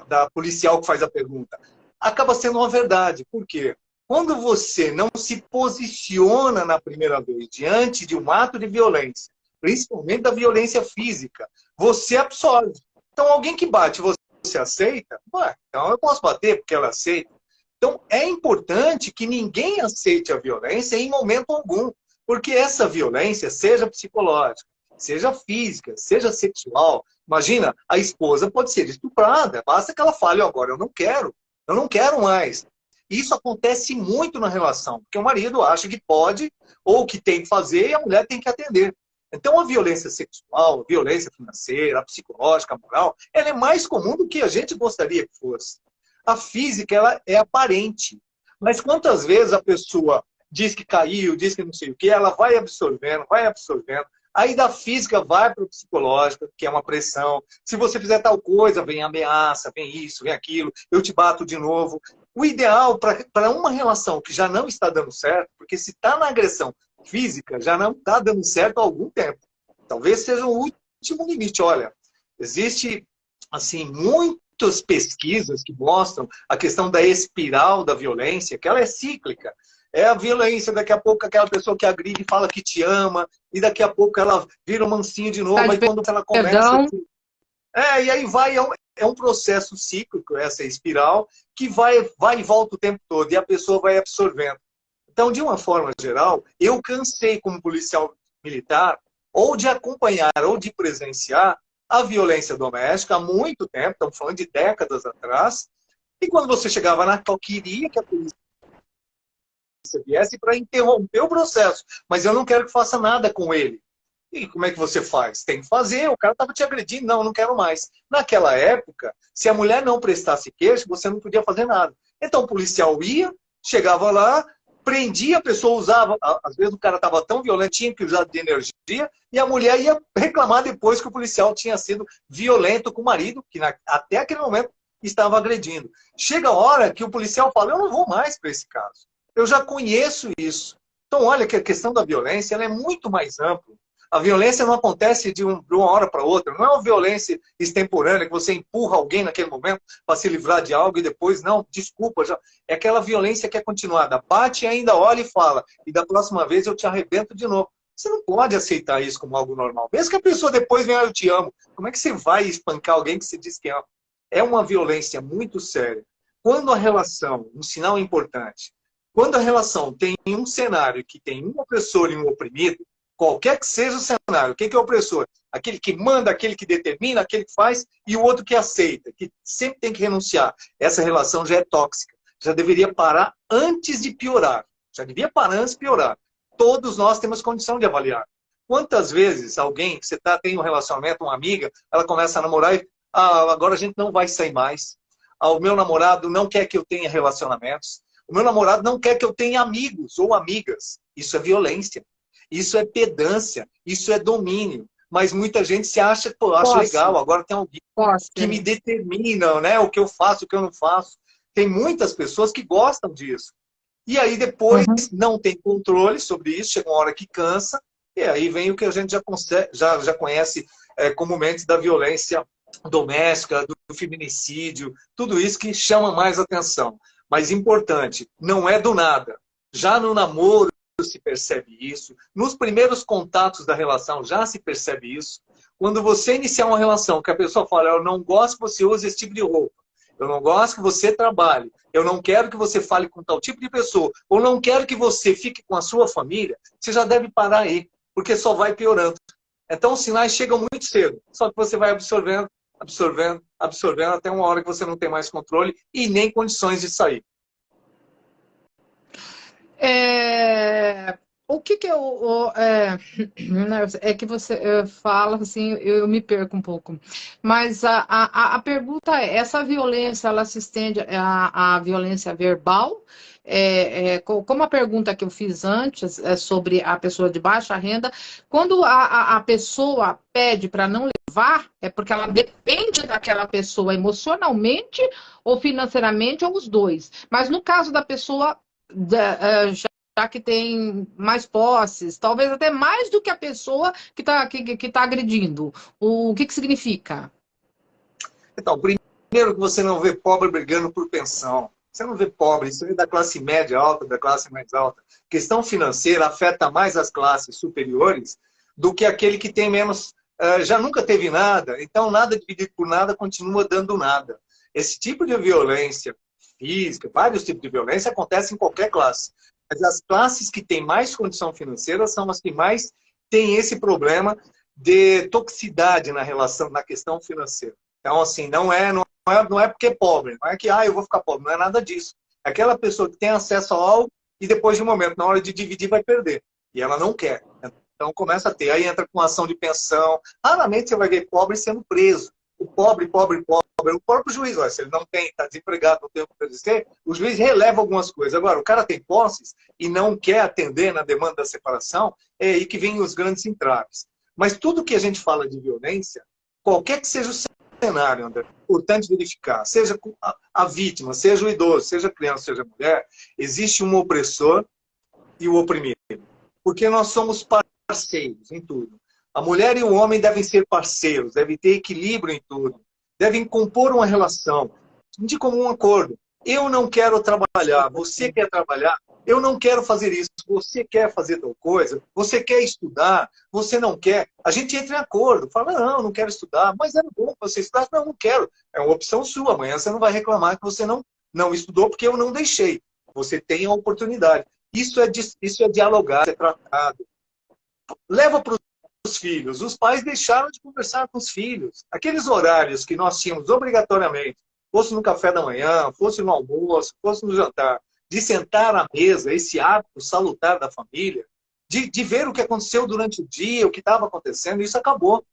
S2: da policial que faz a pergunta, acaba sendo uma verdade. Por quê? Quando você não se posiciona na primeira vez diante de um ato de violência, principalmente da violência física, você absorve. Então, alguém que bate, você aceita? Ué, então eu posso bater porque ela aceita. Então, é importante que ninguém aceite a violência em momento algum, porque essa violência, seja psicológica, seja física, seja sexual, imagina, a esposa pode ser estuprada, basta que ela fale, agora eu não quero mais. Isso acontece muito na relação, porque o marido acha que pode ou que tem que fazer e a mulher tem que atender. Então, a violência sexual, a violência financeira, a psicológica, a moral, ela é mais comum do que a gente gostaria que fosse. A física, ela é aparente. Mas quantas vezes a pessoa diz que caiu, diz que não sei o quê, ela vai absorvendo, vai absorvendo. Aí da física vai para o psicológico, que é uma pressão. Se você fizer tal coisa, vem ameaça, vem isso, vem aquilo, eu te bato de novo. O ideal para uma relação que já não está dando certo, porque se está na agressão física, já não está dando certo há algum tempo. Talvez seja o último limite. Olha, existe assim muitas pesquisas que mostram a questão da espiral da violência, que ela é cíclica. É a violência, daqui a pouco aquela pessoa que agride fala que te ama, e daqui a pouco ela vira um mansinho de novo, aí quando ela começa... e aí vai, é um processo cíclico, essa espiral, que vai e volta o tempo todo, e a pessoa vai absorvendo. Então, de uma forma geral, eu cansei como policial militar, ou de acompanhar, ou de presenciar a violência doméstica há muito tempo, estamos falando de décadas atrás, e quando você chegava na eu queria que a polícia viesse para interromper o processo, mas eu não quero que faça nada com ele. E como é que você faz? Tem que fazer, o cara estava te agredindo, não, não quero mais. Naquela época, se a mulher não prestasse queixa, você não podia fazer nada. Então o policial ia, chegava lá, prendia a pessoa, usava, às vezes o cara estava tão violento, tinha que usar de energia, e a mulher ia reclamar depois que o policial tinha sido violento com o marido, que até aquele momento estava agredindo. Chega a hora que o policial fala, eu não vou mais para esse caso. Eu já conheço isso. Então, olha que a questão da violência ela é muito mais ampla. A violência não acontece de uma hora para outra. Não é uma violência extemporânea que você empurra alguém naquele momento para se livrar de algo e depois, não, desculpa. Já. É aquela violência que é continuada. Bate e ainda olha e fala. E da próxima vez eu te arrebento de novo. Você não pode aceitar isso como algo normal. Mesmo que a pessoa depois venha, eu te amo. Como é que você vai espancar alguém que você diz que ama? É uma violência muito séria. Quando a relação, um sinal importante, quando a relação tem um cenário que tem um opressor e um oprimido, Qualquer que seja o cenário. O que é o opressor? Aquele que manda, aquele que determina, aquele que faz, e o outro que aceita, que sempre tem que renunciar. Essa relação já é tóxica. Já deveria parar antes de piorar. Já devia parar antes de piorar. Todos nós temos condição de avaliar. Quantas vezes alguém, que você tem um relacionamento, uma amiga, ela começa a namorar e agora a gente não vai sair mais. O meu namorado não quer que eu tenha relacionamentos. O meu namorado não quer que eu tenha amigos ou amigas. Isso é violência. Isso é pedância. Isso é domínio. Mas muita gente se acha, pô, acho legal, agora tem alguém que me determina, né, o que eu faço, o que eu não faço. Tem muitas pessoas que gostam disso. E aí depois não tem controle sobre isso, chega uma hora que cansa, e aí vem o que a gente já conhece comumente da violência doméstica, do feminicídio, tudo isso que chama mais atenção. Mas importante, não é do nada. Já no namoro se percebe isso, nos primeiros contatos da relação já se percebe isso. Quando você iniciar uma relação que a pessoa fala, eu não gosto que você use esse tipo de roupa, eu não gosto que você trabalhe, eu não quero que você fale com tal tipo de pessoa, ou não quero que você fique com a sua família, você já deve parar aí, porque só vai piorando. Então os sinais chegam muito cedo, só que você vai absorvendo, absorvendo, absorvendo, até uma hora que você não tem mais controle e nem condições de sair.
S1: O que é que você fala assim, eu me perco um pouco. Mas a pergunta é, essa violência, ela se estende à violência verbal? Como a pergunta que eu fiz antes sobre a pessoa de baixa renda, quando a pessoa pede para não levar, é porque ela depende daquela pessoa emocionalmente ou financeiramente, ou os dois. Mas no caso da pessoa já que tem mais posses, talvez até mais do que a pessoa que tá agredindo. O que significa?
S2: Então, primeiro que você não vê pobre brigando por pensão. Você não vê pobre, isso é da classe média alta, da classe mais alta. Questão financeira afeta mais as classes superiores do que aquele que tem menos, já nunca teve nada, então nada dividido por nada continua dando nada. Esse tipo de violência física, vários tipos de violência acontecem em qualquer classe. Mas as classes que têm mais condição financeira são as que mais têm esse problema de toxicidade na relação, na questão financeira. Então, assim, não é porque é pobre, não é que eu vou ficar pobre, não é nada disso. É aquela pessoa que tem acesso a algo e depois de um momento, na hora de dividir, vai perder. E ela não quer. Então começa a ter. Aí entra com ação de pensão. Raramente você vai ver pobre sendo preso. O pobre, o próprio juiz, olha, se ele não tem, está desempregado, não tem o que fazer, o juiz releva algumas coisas. Agora, o cara tem posses e não quer atender na demanda da separação, é aí que vem os grandes entraves. Mas tudo que a gente fala de violência, qualquer que seja o cenário, André, é importante verificar, seja a vítima, seja o idoso, seja a criança, seja a mulher, existe um opressor e o oprimido. Porque nós somos parceiros em tudo. A mulher e o homem devem ser parceiros, devem ter equilíbrio em tudo, devem compor uma relação de comum acordo. Eu não quero trabalhar, você quer trabalhar, eu não quero fazer isso, você quer fazer tal coisa, você quer estudar, você não quer. A gente entra em acordo, fala, não quero estudar, mas era bom que você estudasse, não quero. É uma opção sua, amanhã você não vai reclamar que você não estudou porque eu não deixei. Você tem a oportunidade. Isso é dialogar, é tratado. Leva para os filhos. Os pais deixaram de conversar com os filhos. Aqueles horários que nós tínhamos obrigatoriamente, fosse no café da manhã, fosse no almoço, fosse no jantar, de sentar à mesa, esse hábito salutar da família, de ver o que aconteceu durante o dia, o que estava acontecendo, isso acabou.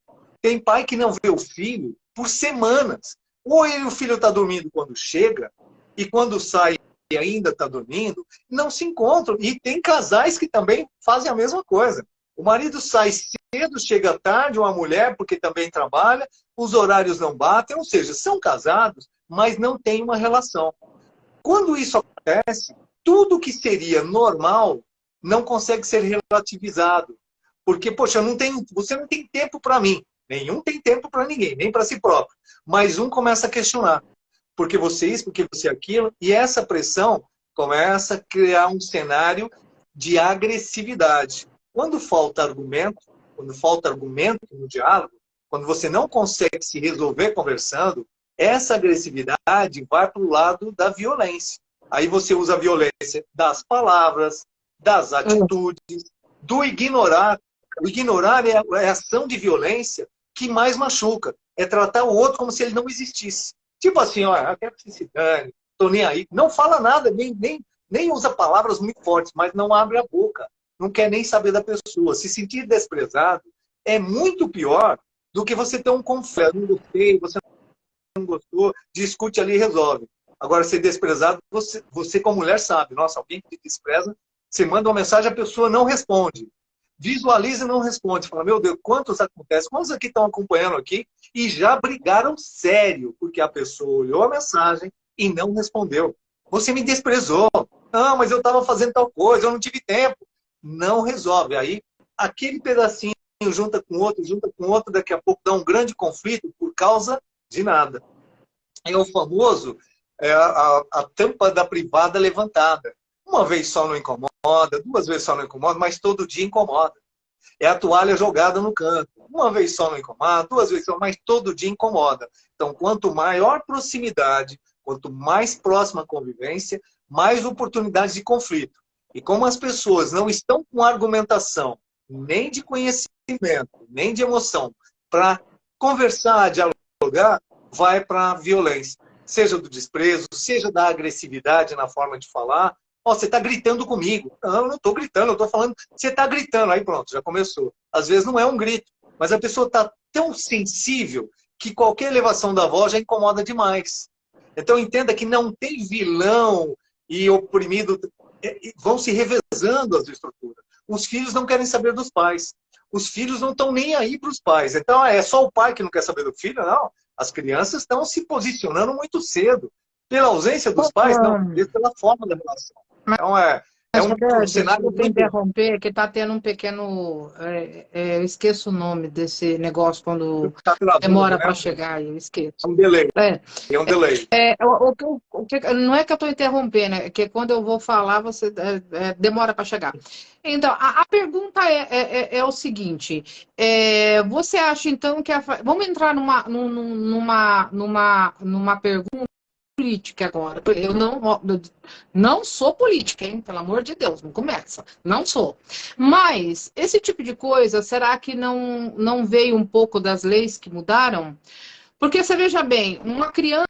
S2: Tem pai que não vê o filho por semanas. Ou o filho está dormindo quando chega, e quando sai e ainda está dormindo, não se encontram. E tem casais que também fazem a mesma coisa. O marido sai cedo, chega tarde, uma mulher, porque também trabalha, os horários não batem, ou seja, são casados, mas não têm uma relação. Quando isso acontece, tudo que seria normal não consegue ser relativizado. Porque, poxa, você não tem tempo para mim. Nenhum tem tempo para ninguém, nem para si próprio. Mas um começa a questionar. Porque você isso, porque você aquilo. E essa pressão começa a criar um cenário de agressividade. Quando falta argumento no diálogo, quando você não consegue se resolver conversando, essa agressividade vai para o lado da violência. Aí você usa a violência das palavras, das atitudes, do ignorar O ignorar é a ação de violência que mais machuca. É tratar o outro como se ele não existisse. Tipo assim, ó, eu quero que se dane, tô nem aí. Não fala nada, nem usa palavras muito fortes, mas não abre a boca. Não quer nem saber da pessoa. Se sentir desprezado é muito pior do que você ter um conflito. Não gostei, você não gostou, discute ali e resolve. Agora, ser desprezado, você como mulher sabe. Nossa, alguém que te despreza, você manda uma mensagem, a pessoa não responde. Visualiza e não responde. Fala, meu Deus, quantos acontecem? Quantos aqui estão acompanhando aqui e já brigaram sério, porque a pessoa olhou a mensagem e não respondeu. Você me desprezou. Não, mas eu estava fazendo tal coisa, eu não tive tempo. Não resolve. Aí, aquele pedacinho junta com outro, daqui a pouco dá um grande conflito por causa de nada. É o famoso a tampa da privada levantada. Uma vez só não incomoda, duas vezes só não incomoda, mas todo dia incomoda. É a toalha jogada no canto. Uma vez só não incomoda, duas vezes só, mas todo dia incomoda. Então, quanto maior proximidade, quanto mais próxima a convivência, mais oportunidades de conflito. E como as pessoas não estão com argumentação, nem de conhecimento, nem de emoção, para conversar, dialogar, vai para a violência. Seja do desprezo, seja da agressividade na forma de falar. Ó, você está gritando comigo. Não, eu não estou gritando, eu estou falando, você está gritando. Aí pronto, já começou. Às vezes não é um grito, mas a pessoa está tão sensível que qualquer elevação da voz já incomoda demais. Então entenda que não tem vilão e oprimido, vão se revezando as estruturas. Os filhos não querem saber dos pais. Os filhos não estão nem aí para os pais. Então é só o pai que não quer saber do filho? Não. As crianças estão se posicionando muito cedo. Pela ausência dos pais? Não, pela forma da relação. Então um cenário
S1: desculpa interromper, que está tendo um pequeno... eu esqueço o nome desse negócio quando demora para chegar, eu esqueço.
S2: É um delay. É um delay.
S1: Não é que eu estou interrompendo, é que quando eu vou falar, você demora para chegar. Então, a pergunta é o seguinte, você acha então que... Vamos entrar numa pergunta política agora. Eu não sou política, hein? Pelo amor de Deus, não começa. Não sou. Mas esse tipo de coisa, será que não veio um pouco das leis que mudaram? Porque você veja bem, uma criança,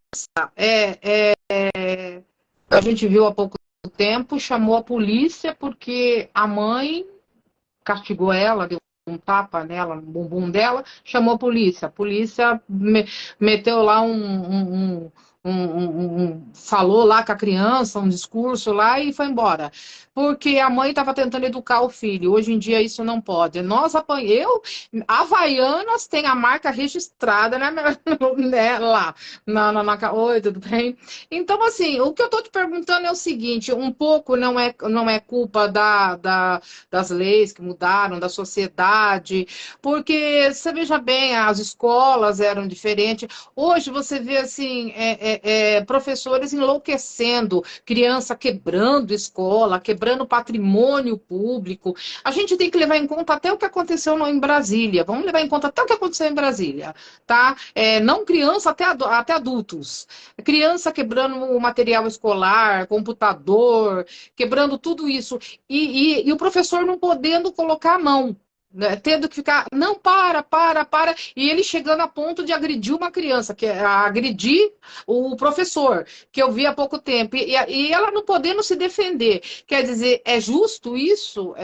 S1: a gente viu há pouco tempo, chamou a polícia porque a mãe castigou ela, deu um tapa nela, no bumbum dela, chamou a polícia. A polícia meteu lá falou lá com a criança, um discurso lá e foi embora. Porque a mãe estava tentando educar o filho. Hoje em dia isso não pode. Havaianas tem a marca registrada, né, lá. Oi, tudo bem? Então, assim, o que eu estou te perguntando é o seguinte, um pouco não é culpa das leis que mudaram, da sociedade, porque, você veja bem, as escolas eram diferentes. Hoje você vê, assim, professores enlouquecendo, criança quebrando escola, quebrando patrimônio público. A gente tem que levar em conta até o que aconteceu em Brasília. Vamos levar em conta até o que aconteceu em Brasília, tá? Não criança, até adultos. Criança quebrando o material escolar, computador, quebrando tudo isso. E o professor não podendo colocar a mão. Né, tendo que ficar, não, para, e ele chegando a ponto de agredir uma criança, que é agredir o professor, que eu vi há pouco tempo, e ela não podendo se defender. Quer dizer, é justo isso?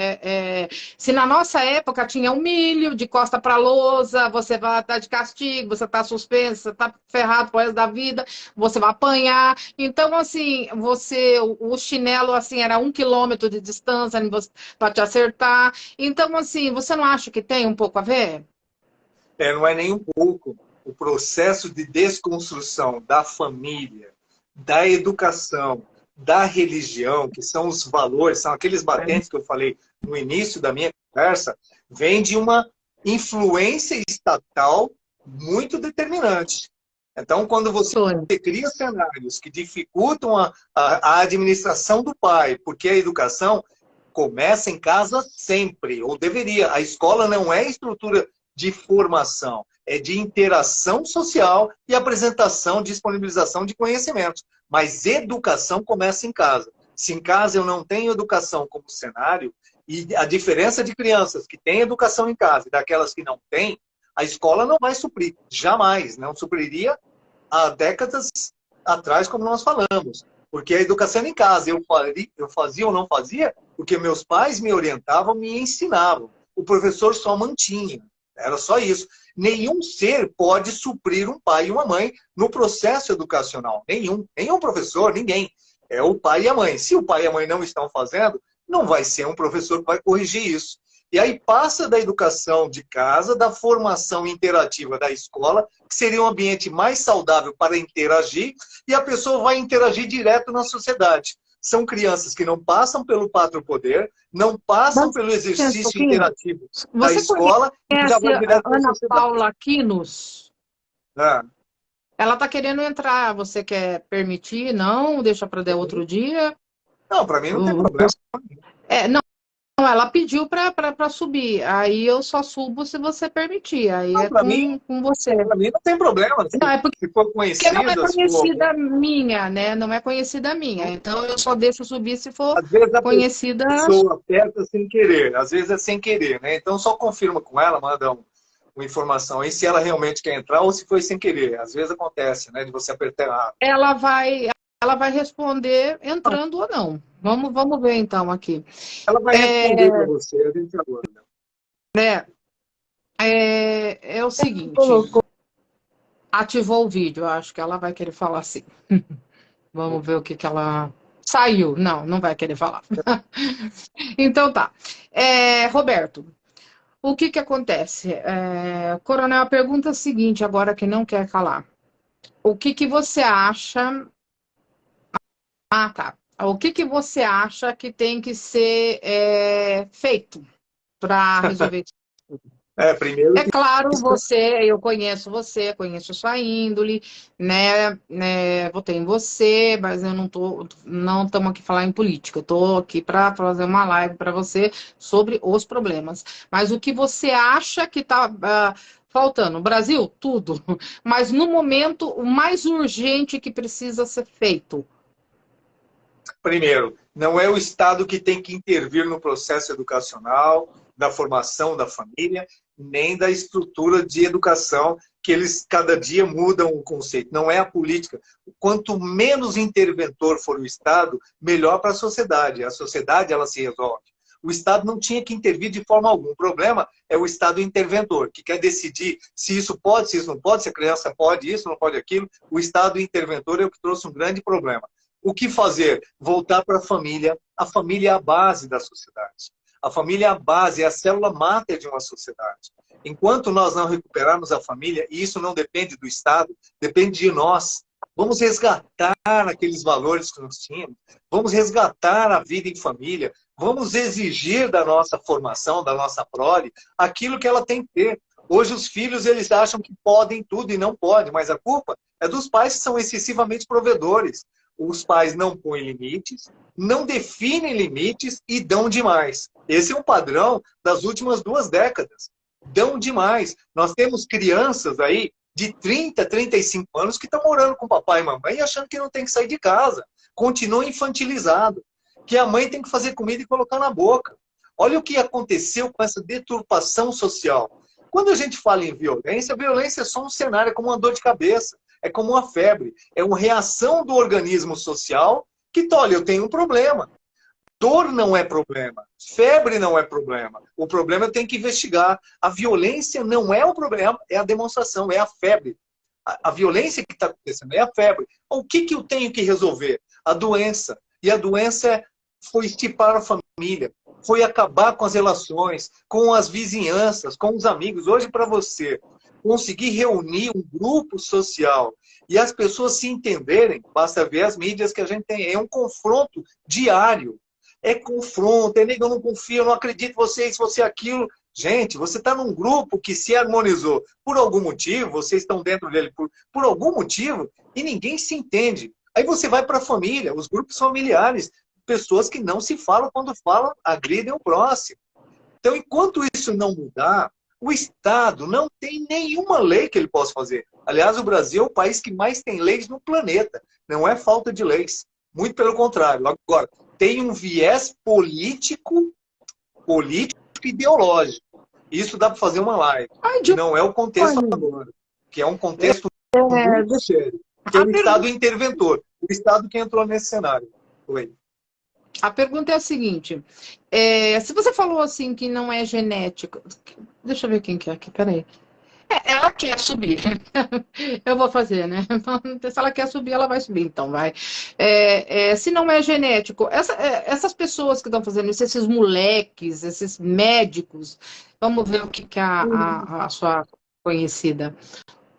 S1: Se na nossa época tinha humilho, de costa para lousa, você vai estar de castigo, você está suspenso, você está ferrado pro resto da vida, você vai apanhar. Então, assim, o chinelo, assim, era 1 quilômetro de distância para te acertar. Então, assim, você não acha que tem um pouco a ver?
S2: Não é nem um pouco. O processo de desconstrução da família, da educação, da religião, que são os valores, são aqueles batentes que eu falei no início da minha conversa, vem de uma influência estatal muito determinante. Então, quando você cria cenários que dificultam a administração do pai, porque a educação começa em casa sempre, ou deveria. A escola não é estrutura de formação, é de interação social e apresentação, disponibilização de conhecimentos. Mas educação começa em casa. Se em casa eu não tenho educação como cenário, E a diferença de crianças que têm educação em casa e daquelas que não têm, a escola não vai suprir, jamais, não supriria há décadas atrás, como nós falamos. Porque a educação em casa, eu fazia ou não fazia, porque meus pais me orientavam, me ensinavam. O professor só mantinha, era só isso. Nenhum ser pode suprir um pai e uma mãe no processo educacional. Nenhum professor, ninguém. É o pai e a mãe. Se o pai e a mãe não estão fazendo, não vai ser um professor que vai corrigir isso. E aí passa da educação de casa, da formação interativa da escola, que seria um ambiente mais saudável para interagir, e a pessoa vai interagir direto na sociedade. São crianças que não passam pelo pátrio poder, não passam pelo exercício interativo da escola, e já vai direto
S1: para a Ana Paula Aquinos?
S2: Ah.
S1: Ela está querendo entrar, você quer permitir? Não? Deixa para dar outro dia?
S2: Não, para mim não tem problema.
S1: Não, ela pediu para subir. Aí eu só subo se você permitir. Aí não, é com você.
S2: Para mim não tem problema.
S1: Não, é porque,
S2: se for conhecida,
S1: não é conhecida minha, né? Não é conhecida minha. Então eu só deixo subir se for
S2: às vezes
S1: conhecida.
S2: A pessoa aperta sem querer. Às vezes é sem querer, né? Então só confirma com ela, manda uma informação aí se ela realmente quer entrar ou se foi sem querer. Às vezes acontece, né? De você apertar. Ela vai
S1: responder entrando ou não. Vamos ver então aqui.
S2: Ela vai responder para você, a gente aguarda.
S1: É o seguinte. Ativou o vídeo, eu acho que ela vai querer falar assim. Vamos ver o que ela... Saiu. Não vai querer falar. Então tá. Roberto, o que acontece? Coronel, a pergunta é a seguinte, agora que não quer calar. O que você acha... Ah, tá. O que você acha que tem que ser feito para resolver isso?
S2: Primeiro...
S1: É claro, eu conheço você, conheço sua índole, né? Votei em você, mas eu não estamos aqui falar em política. Eu estou aqui para fazer uma live para você sobre os problemas. Mas o que você acha que está faltando? Brasil, tudo. Mas no momento, o mais urgente que precisa ser feito.
S2: Primeiro, não é o Estado que tem que intervir no processo educacional, da formação da família, nem da estrutura de educação, que eles cada dia mudam o conceito. Não é a política. Quanto menos interventor for o Estado, melhor para a sociedade. A sociedade, ela se resolve. O Estado não tinha que intervir de forma alguma. O problema é o Estado interventor, que quer decidir se isso pode, se isso não pode, se a criança pode isso, não pode aquilo. O Estado interventor é o que trouxe um grande problema. O que fazer? Voltar para a família. A família é a base da sociedade. A família é a base, é a célula máter de uma sociedade. Enquanto nós não recuperarmos a família, e isso não depende do Estado, depende de nós. Vamos resgatar aqueles valores que nós tínhamos. Vamos resgatar a vida em família. Vamos exigir da nossa formação, da nossa prole, aquilo que ela tem que ter. Hoje os filhos, eles acham que podem tudo e não podem, mas a culpa é dos pais que são excessivamente provedores. Os pais não põem limites, não definem limites e dão demais. Esse é um padrão das últimas 2 décadas. Dão demais. Nós temos crianças aí de 30, 35 anos que estão morando com papai e mamãe e achando que não tem que sair de casa. Continua infantilizado. Que a mãe tem que fazer comida e colocar na boca. Olha o que aconteceu com essa deturpação social. Quando a gente fala em violência, a violência é só um cenário, é como uma dor de cabeça. É como uma febre, é uma reação do organismo social que, olha, eu tenho um problema. Dor não é problema, febre não é problema. O problema eu tenho que investigar. A violência não é o problema, é a demonstração, é a febre. A violência que está acontecendo é a febre. O que eu tenho que resolver? A doença. E a doença foi estipar a família, foi acabar com as relações, com as vizinhanças, com os amigos. Hoje, para você conseguir reunir um grupo social e as pessoas se entenderem, basta ver as mídias que a gente tem. É um confronto diário. É confronto, é eu não confio, eu não acredito em você, isso, você aquilo. Gente, você está num grupo que se harmonizou por algum motivo, vocês estão dentro dele por algum motivo, e ninguém se entende. Aí você vai para a família, os grupos familiares, pessoas que não se falam, quando falam, agridem o próximo. Então, enquanto isso não mudar, o Estado não tem nenhuma lei que ele possa fazer. Aliás, o Brasil é o país que mais tem leis no planeta. Não é falta de leis. Muito pelo contrário. Agora, tem um viés político político e ideológico. Isso dá para fazer uma live.
S1: Ai,
S2: Não é o contexto agora, que é um contexto muito sério, que é o Estado interventor, o Estado que entrou nesse cenário. Oi.
S1: A pergunta é a seguinte, se você falou assim que não é genético, deixa eu ver quem que é aqui, peraí. Ela quer subir, eu vou fazer, né? Se ela quer subir, ela vai subir, então vai. Se não é genético, essas pessoas que estão fazendo isso, esses moleques, esses médicos, vamos ver o que a sua conhecida.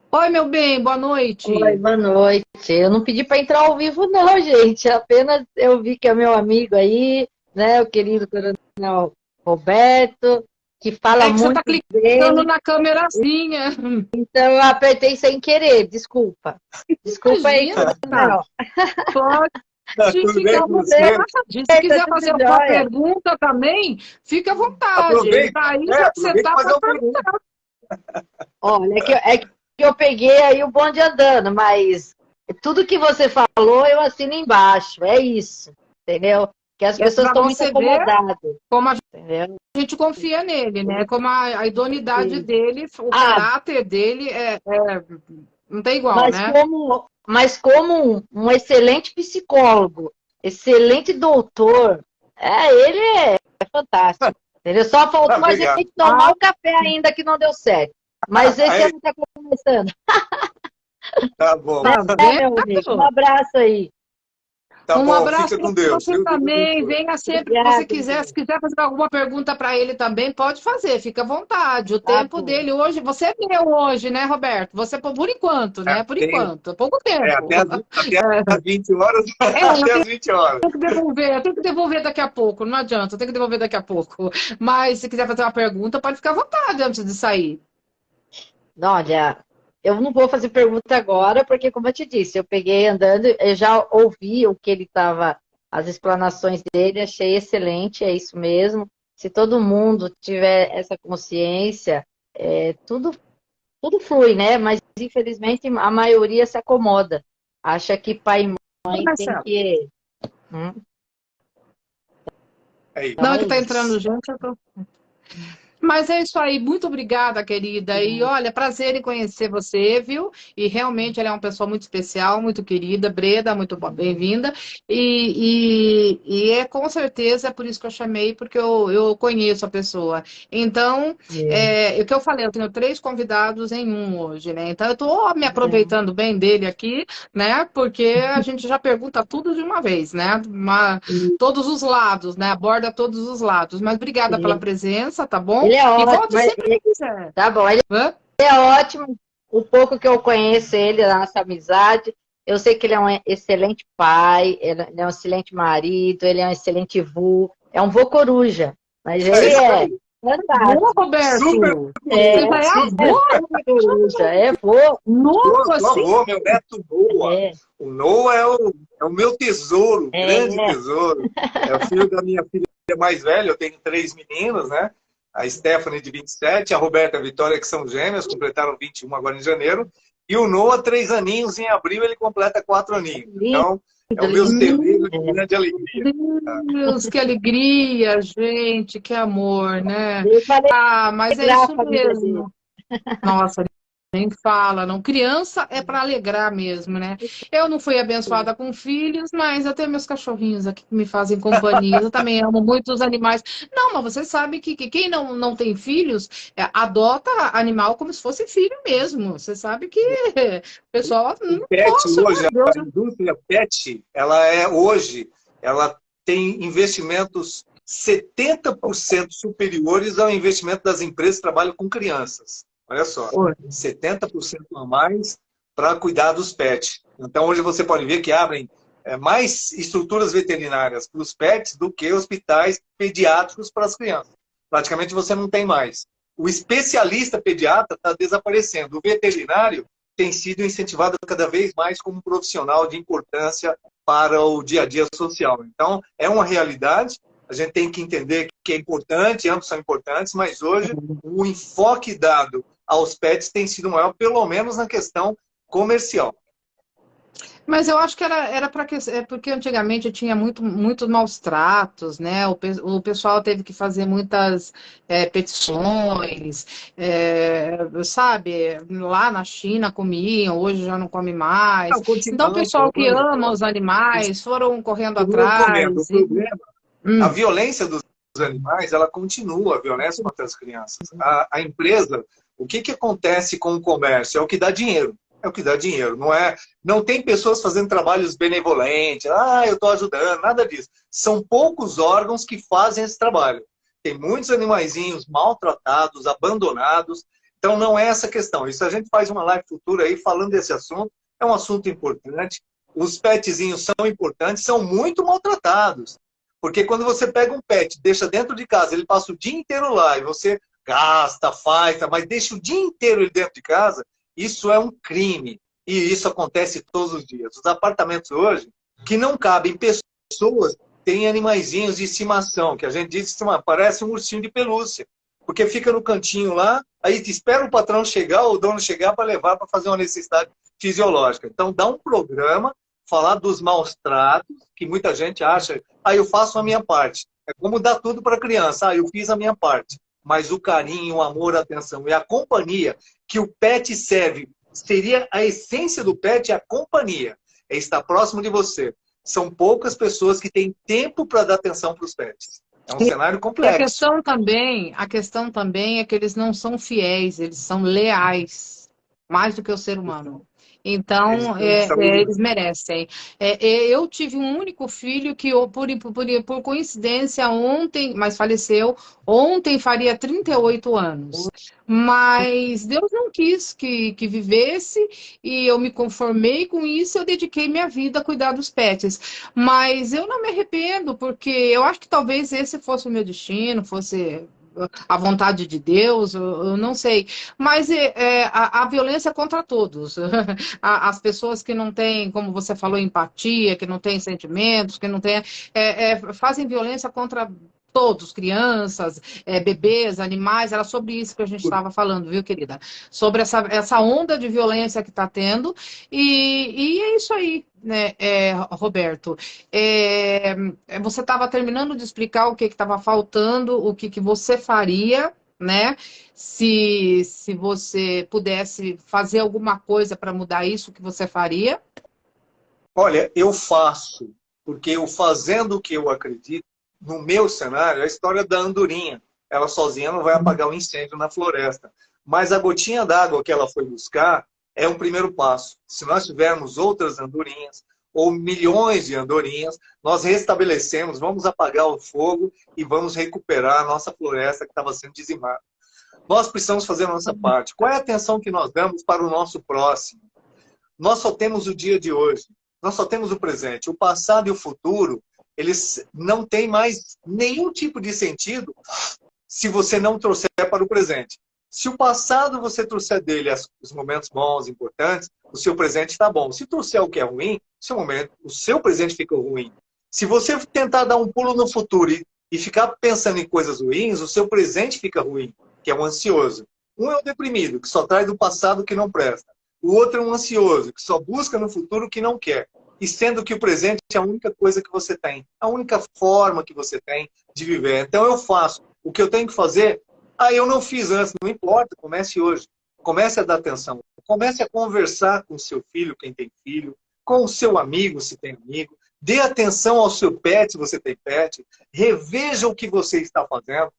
S1: Oi, meu bem, boa noite.
S3: Oi, boa noite. Eu não pedi para entrar ao vivo, não, gente. Apenas eu vi que é meu amigo aí, né? O querido Coronel Roberto, que fala
S1: que você
S3: muito
S1: tá clicando na câmerazinha.
S3: Então eu apertei sem querer, desculpa. Desculpa aí, Coronel.
S1: Pode ficar com você. Se quiser fazer alguma pergunta também, fica à vontade. Ele tá aí para você tá para perguntar.
S3: Olha, é que eu peguei aí o bonde andando, mas tudo que você falou eu assino embaixo, é isso, entendeu? Que as pessoas estão muito acomodadas.
S1: Como a gente confia nele, né? Como a idoneidade dele, o caráter dele não tem igual, né?
S3: Mas como um excelente psicólogo, excelente doutor, ele é fantástico. Entendeu? Só faltou a gente tomar o café ainda que não deu certo. Mas esse ano está começando.
S2: Tá bom.
S3: Meu amigo, um abraço aí.
S2: Tá
S1: um
S2: bom,
S1: abraço
S2: fica com Deus.
S1: Você também, venha sempre que você quiser. Se quiser fazer alguma pergunta para ele também, pode fazer, fica à vontade. O tempo dele hoje, você é meu hoje, né, Roberto? Você, por enquanto, né? Por enquanto, pouco tempo.
S2: Até as 20 horas. Até as 20 horas.
S1: Eu tenho que devolver daqui a pouco, não adianta, eu tenho que devolver daqui a pouco. Mas se quiser fazer uma pergunta, pode ficar à vontade antes de sair.
S3: Olha, eu não vou fazer pergunta agora, porque, como eu te disse, eu peguei andando, eu já ouvi o que ele estava, as explanações dele, achei excelente, é isso mesmo. Se todo mundo tiver essa consciência, tudo flui, né? Mas, infelizmente, a maioria se acomoda. Acha que pai e mãe tem que...
S1: Não, que tá entrando gente, eu tô... Mas é isso aí, muito obrigada, querida. E olha, prazer em conhecer você, viu? E realmente ela é uma pessoa muito especial, muito querida. Breda, muito bem-vinda. E com certeza é por isso que eu chamei, porque eu conheço a pessoa. Então, o que eu falei, eu tenho 3 convidados em um hoje, né? Então, eu estou me aproveitando bem dele aqui, né? Porque a gente já pergunta tudo de uma vez, né? Todos os lados, né? Aborda todos os lados. Mas obrigada pela presença, tá bom?
S3: Ele é ótimo.
S1: E volte sempre que quiser.
S3: Tá bom, ele é ótimo. O pouco que eu conheço ele, a nossa amizade, eu sei que ele é um excelente pai, ele é um excelente marido, ele é um excelente vô, é um vô coruja, mas ele é fantástico.
S1: Vô, Roberto!
S3: Super coruja, vô.
S1: Novo, assim?
S2: Vô, meu neto Noah. O Noah é o meu tesouro, grande tesouro. É o filho da minha filha mais velha, eu tenho 3 meninos, né? A Stephanie, de 27, a Roberta e a Vitória, que são gêmeas, completaram 21 agora em janeiro. E o Noah, 3 aninhos, em abril ele completa 4 aninhos. Então, é o meu celeiro de grande alegria.
S1: Deus, que alegria, gente, que amor, né? Mas é isso mesmo. Nossa, nem fala, não. Criança é para alegrar mesmo, né? Eu não fui abençoada com filhos, mas eu tenho meus cachorrinhos aqui que me fazem companhia. Eu também amo muito os animais. Não, mas você sabe que quem não tem filhos, adota animal como se fosse filho mesmo. Você sabe que o pessoal não
S2: pet
S1: posso,
S2: hoje, a indústria pet, ela tem investimentos 70% superiores ao investimento das empresas que trabalham com crianças. Olha só, 70% a mais para cuidar dos pets. Então, hoje você pode ver que abrem mais estruturas veterinárias para os pets do que hospitais pediátricos para as crianças. Praticamente você não tem mais. O especialista pediatra está desaparecendo. O veterinário tem sido incentivado cada vez mais como um profissional de importância para o dia a dia social. Então, é uma realidade. A gente tem que entender que é importante, ambos são importantes, mas hoje o enfoque dado aos pets tem sido maior, pelo menos na questão comercial.
S1: Mas eu acho que era para que é porque antigamente tinha muitos maus tratos, né? O pessoal teve que fazer muitas petições, sabe? Lá na China comiam, hoje já não come mais.
S2: Não,
S1: Então o
S2: continua,
S1: pessoal que ama os animais foram correndo
S2: continua comendo. O
S1: atrás.
S2: problema, a
S1: Hum,
S2: violência dos animais, ela continua, a violência contra as crianças. A empresa, o que acontece com o comércio? É o que dá dinheiro. É o que dá dinheiro. Não tem pessoas fazendo trabalhos benevolentes. Eu estou ajudando, nada disso. São poucos órgãos que fazem esse trabalho. Tem muitos animaizinhos maltratados, abandonados. Então, não é essa questão. Isso a gente faz uma live futura aí falando desse assunto. É um assunto importante. Os petzinhos são importantes, são muito maltratados. Porque quando você pega um pet, deixa dentro de casa, ele passa o dia inteiro lá e você gasta, faz, mas deixa o dia inteiro ele dentro de casa, isso é um crime. E isso acontece todos os dias. Os apartamentos hoje, que não cabem pessoas, têm animaizinhos de estimação, que a gente diz que parece um ursinho de pelúcia. Porque fica no cantinho lá, aí espera o patrão chegar, ou o dono chegar para levar para fazer uma necessidade fisiológica. Então dá um programa, falar dos maus tratos, que muita gente acha, eu faço a minha parte. É como dar tudo para a criança, eu fiz a minha parte. Mas o carinho, o amor, a atenção e a companhia que o pet serve, seria a essência do pet, é a companhia, é estar próximo de você. São poucas pessoas que têm tempo para dar atenção para os pets. É um cenário
S1: E
S2: complexo.
S1: a questão também é que eles não são fiéis, eles são leais, mais do que o ser humano.
S2: Eles
S1: Então,
S2: têm saúde.
S1: eles merecem. Eu tive um único filho que, por coincidência, ontem, mas faleceu, ontem faria 38 anos. Mas Deus não quis que vivesse, e eu me conformei com isso, eu dediquei minha vida a cuidar dos pets. Mas eu não me arrependo, porque eu acho que talvez esse fosse o meu destino, fosse a vontade de Deus, eu não sei. Mas a violência é contra todos. As pessoas que não têm, como você falou, empatia, que não têm sentimentos, que não têm. Fazem violência contra todos, crianças, bebês, animais, era sobre isso que a gente estava falando, viu, querida? Sobre essa onda de violência que está tendo, e é isso aí, né, Roberto? Você estava terminando de explicar o que estava faltando, o que você faria, né? Se você pudesse fazer alguma coisa para mudar isso, o que você faria?
S2: Olha, eu faço, porque eu fazendo o que eu acredito, no meu cenário, é a história da andorinha. Ela sozinha não vai apagar o incêndio na floresta. Mas a gotinha d'água que ela foi buscar é um primeiro passo. Se nós tivermos outras andorinhas, ou milhões de andorinhas, nós restabelecemos, vamos apagar o fogo e vamos recuperar a nossa floresta que estava sendo dizimada. Nós precisamos fazer a nossa parte. Qual é a atenção que nós damos para o nosso próximo? Nós só temos o dia de hoje. Nós só temos o presente. O passado e o futuro, eles não têm mais nenhum tipo de sentido se você não trouxer para o presente. Se o passado você trouxer dele os momentos bons, importantes, o seu presente está bom. Se trouxer o que é ruim, o seu presente fica ruim. Se você tentar dar um pulo no futuro e ficar pensando em coisas ruins, o seu presente fica ruim, que é um ansioso. Um é o deprimido, que só traz do passado o que não presta. O outro é um ansioso, que só busca no futuro o que não quer. E sendo que o presente é a única coisa que você tem, a única forma que você tem de viver. Então eu faço. O que eu tenho que fazer, eu não fiz antes, não importa, comece hoje. Comece a dar atenção. Comece a conversar com o seu filho, quem tem filho, com o seu amigo, se tem amigo. Dê atenção ao seu pet, se você tem pet. Reveja o que você está fazendo.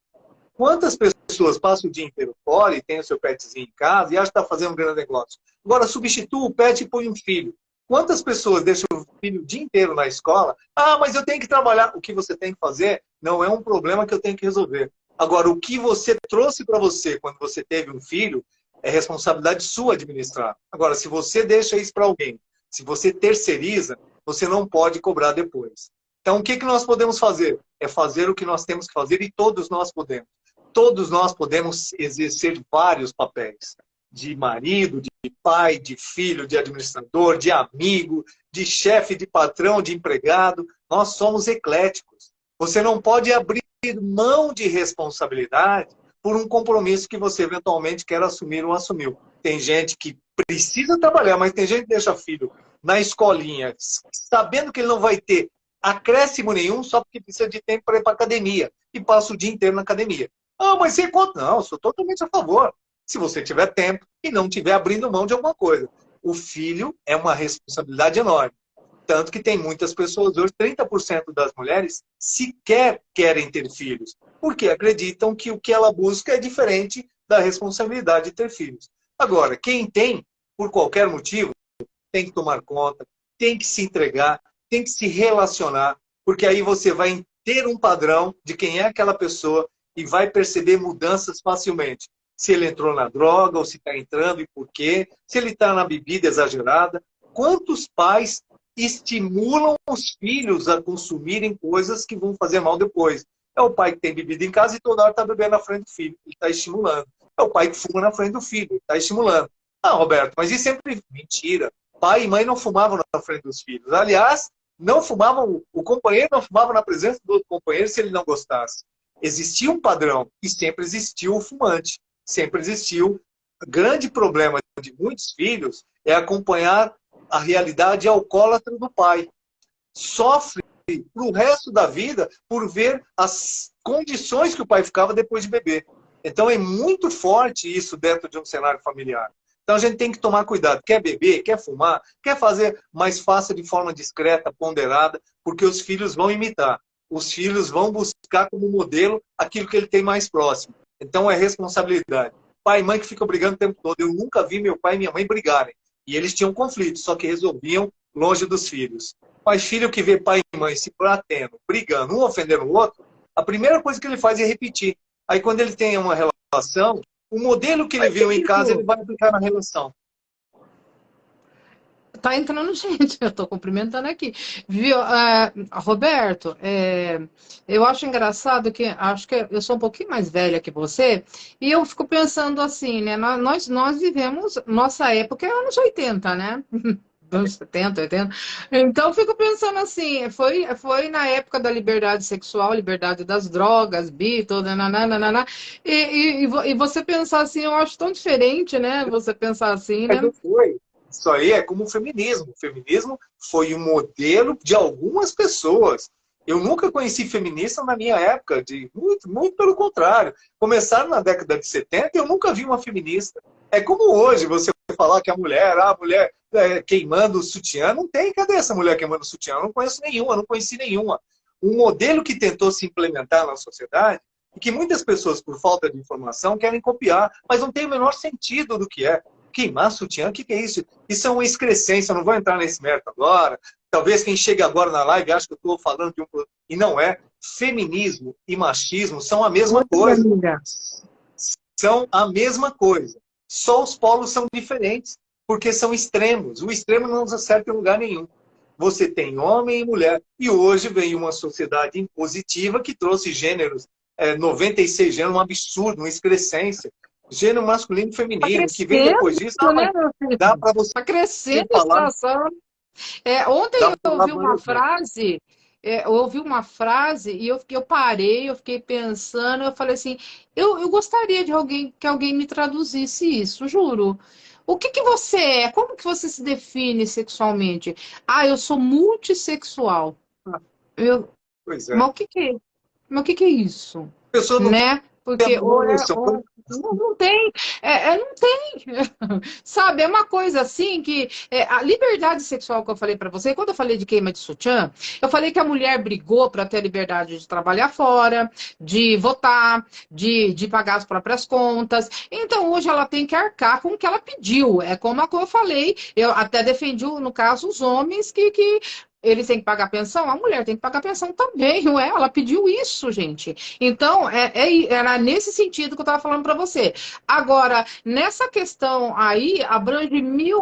S2: Quantas pessoas passam o dia inteiro fora e tem o seu petzinho em casa e acham que está fazendo um grande negócio? Agora, substitua o pet e põe um filho. Quantas pessoas deixam o filho o dia inteiro na escola? Mas eu tenho que trabalhar. O que você tem que fazer não é um problema que eu tenho que resolver. Agora, o que você trouxe para você quando você teve um filho é responsabilidade sua administrar. Agora, se você deixa isso para alguém, se você terceiriza, você não pode cobrar depois. Então, o que nós podemos fazer? É fazer o que nós temos que fazer e todos nós podemos. Todos nós podemos exercer vários papéis. De marido, de pai, de filho, de administrador, de amigo, de chefe, de patrão, de empregado. Nós somos ecléticos. Você não pode abrir mão de responsabilidade por um compromisso que você eventualmente quer assumir ou assumiu. Tem gente que precisa trabalhar, mas tem gente que deixa filho na escolinha, sabendo que ele não vai ter acréscimo nenhum só porque precisa de tempo para ir para academia e passa o dia inteiro na academia. Ah, mas você conta? Não, eu sou totalmente a favor. Se você tiver tempo e não tiver abrindo mão de alguma coisa. O filho é uma responsabilidade enorme. Tanto que tem muitas pessoas, hoje 30% das mulheres sequer querem ter filhos, porque acreditam que o que ela busca é diferente da responsabilidade de ter filhos. Agora, quem tem, por qualquer motivo, tem que tomar conta, tem que se entregar, tem que se relacionar, porque aí você vai ter um padrão de quem é aquela pessoa e vai perceber mudanças facilmente. Se ele entrou na droga, ou se está entrando e por quê, se ele está na bebida exagerada. Quantos pais estimulam os filhos a consumirem coisas que vão fazer mal depois? É o pai que tem bebida em casa e toda hora está bebendo na frente do filho, ele está estimulando. É o pai que fuma na frente do filho, ele está estimulando. Ah, Roberto, mas isso sempre mentira. Pai e mãe não fumavam na frente dos filhos. Aliás, não fumavam, o companheiro não fumava na presença do outro companheiro se ele não gostasse. Existia um padrão e sempre existiu o fumante. Sempre existiu. O grande problema de muitos filhos é acompanhar a realidade alcoólatra do pai. Sofre para o resto da vida por ver as condições que o pai ficava depois de beber. Então é muito forte isso dentro de um cenário familiar. Então a gente tem que tomar cuidado. Quer beber, quer fumar, quer fazer, mas faça de forma discreta, ponderada, porque os filhos vão imitar. Os filhos vão buscar como modelo aquilo que ele tem mais próximo. Então é responsabilidade. Pai e mãe que ficam brigando o tempo todo. Eu nunca vi meu pai e minha mãe brigarem. E eles tinham conflitos, só que resolviam longe dos filhos. Mas filho que vê pai e mãe se batendo, brigando, um ofendendo o outro, a primeira coisa que ele faz é repetir. Aí quando ele tem uma relação, o modelo que ele viu em casa, ele vai aplicar na relação.
S1: Tá entrando gente, eu tô cumprimentando aqui. Viu, Roberto, eu acho engraçado que, acho que eu sou um pouquinho mais velha que você, e eu fico pensando assim, né, nós vivemos, nossa época é anos 80, né? Anos 70, 80. Então, eu fico pensando assim, foi na época da liberdade sexual, liberdade das drogas, Beatles, nananana, e você pensar assim, eu acho tão diferente, né? Você pensar assim,
S2: Mas
S1: né?
S2: não foi. Isso aí é como o feminismo. O feminismo foi um modelo de algumas pessoas. Eu nunca conheci feminista na minha época, muito, muito pelo contrário. Começaram na década de 70 e eu nunca vi uma feminista. É como hoje você falar que a mulher queimando o sutiã. Não tem, cadê essa mulher queimando o sutiã? Eu não conheço nenhuma, não conheci nenhuma. Um modelo que tentou se implementar na sociedade e que muitas pessoas, por falta de informação, querem copiar, mas não tem o menor sentido do que é. Queimar sutiã, o que é isso? Isso é uma excrescência, eu não vou entrar nesse mérito agora. Talvez quem chega agora na live ache que eu estou falando de um... E não é. Feminismo e machismo são a mesma coisa. São a mesma coisa. Só os polos são diferentes, porque são extremos. O extremo não nos acerta em lugar nenhum. Você tem homem e mulher. E hoje vem uma sociedade impositiva que trouxe gêneros, 96 gêneros, um absurdo, uma excrescência. Gênero masculino e feminino, que vem depois disso, dá para você
S1: tá crescendo a
S2: falar.
S1: situação. Ontem eu ouvi uma frase e eu parei, eu fiquei pensando, eu falei assim, eu gostaria de que alguém me traduzisse isso, juro. O que você é? Como que você se define sexualmente? Ah, eu sou multissexual. Eu,
S2: Pois é.
S1: mas o que é isso?
S2: A pessoa não
S1: Né? Porque não tem, não tem, sabe? É uma coisa assim que a liberdade sexual que eu falei para você, quando eu falei de queima de sutiã, eu falei que a mulher brigou para ter a liberdade de trabalhar fora, de votar, de pagar as próprias contas. Então hoje ela tem que arcar com o que ela pediu. É como eu falei, eu até defendi, no caso, os homens que eles têm que pagar pensão, a mulher tem que pagar pensão também, não é? Ela pediu isso, gente. Então, era nesse sentido que eu estava falando para você. Agora, nessa questão aí, abrange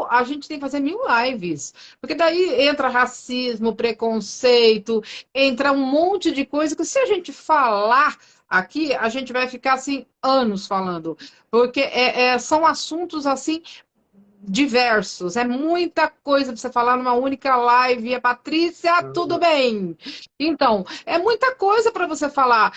S1: a gente tem que fazer 1000 lives. Porque daí entra racismo, preconceito, entra um monte de coisa que se a gente falar aqui, a gente vai ficar assim anos falando. Porque são assuntos assim diversos, é muita coisa para você falar numa única live. E a Patrícia, tudo bem? Então, é muita coisa para você falar.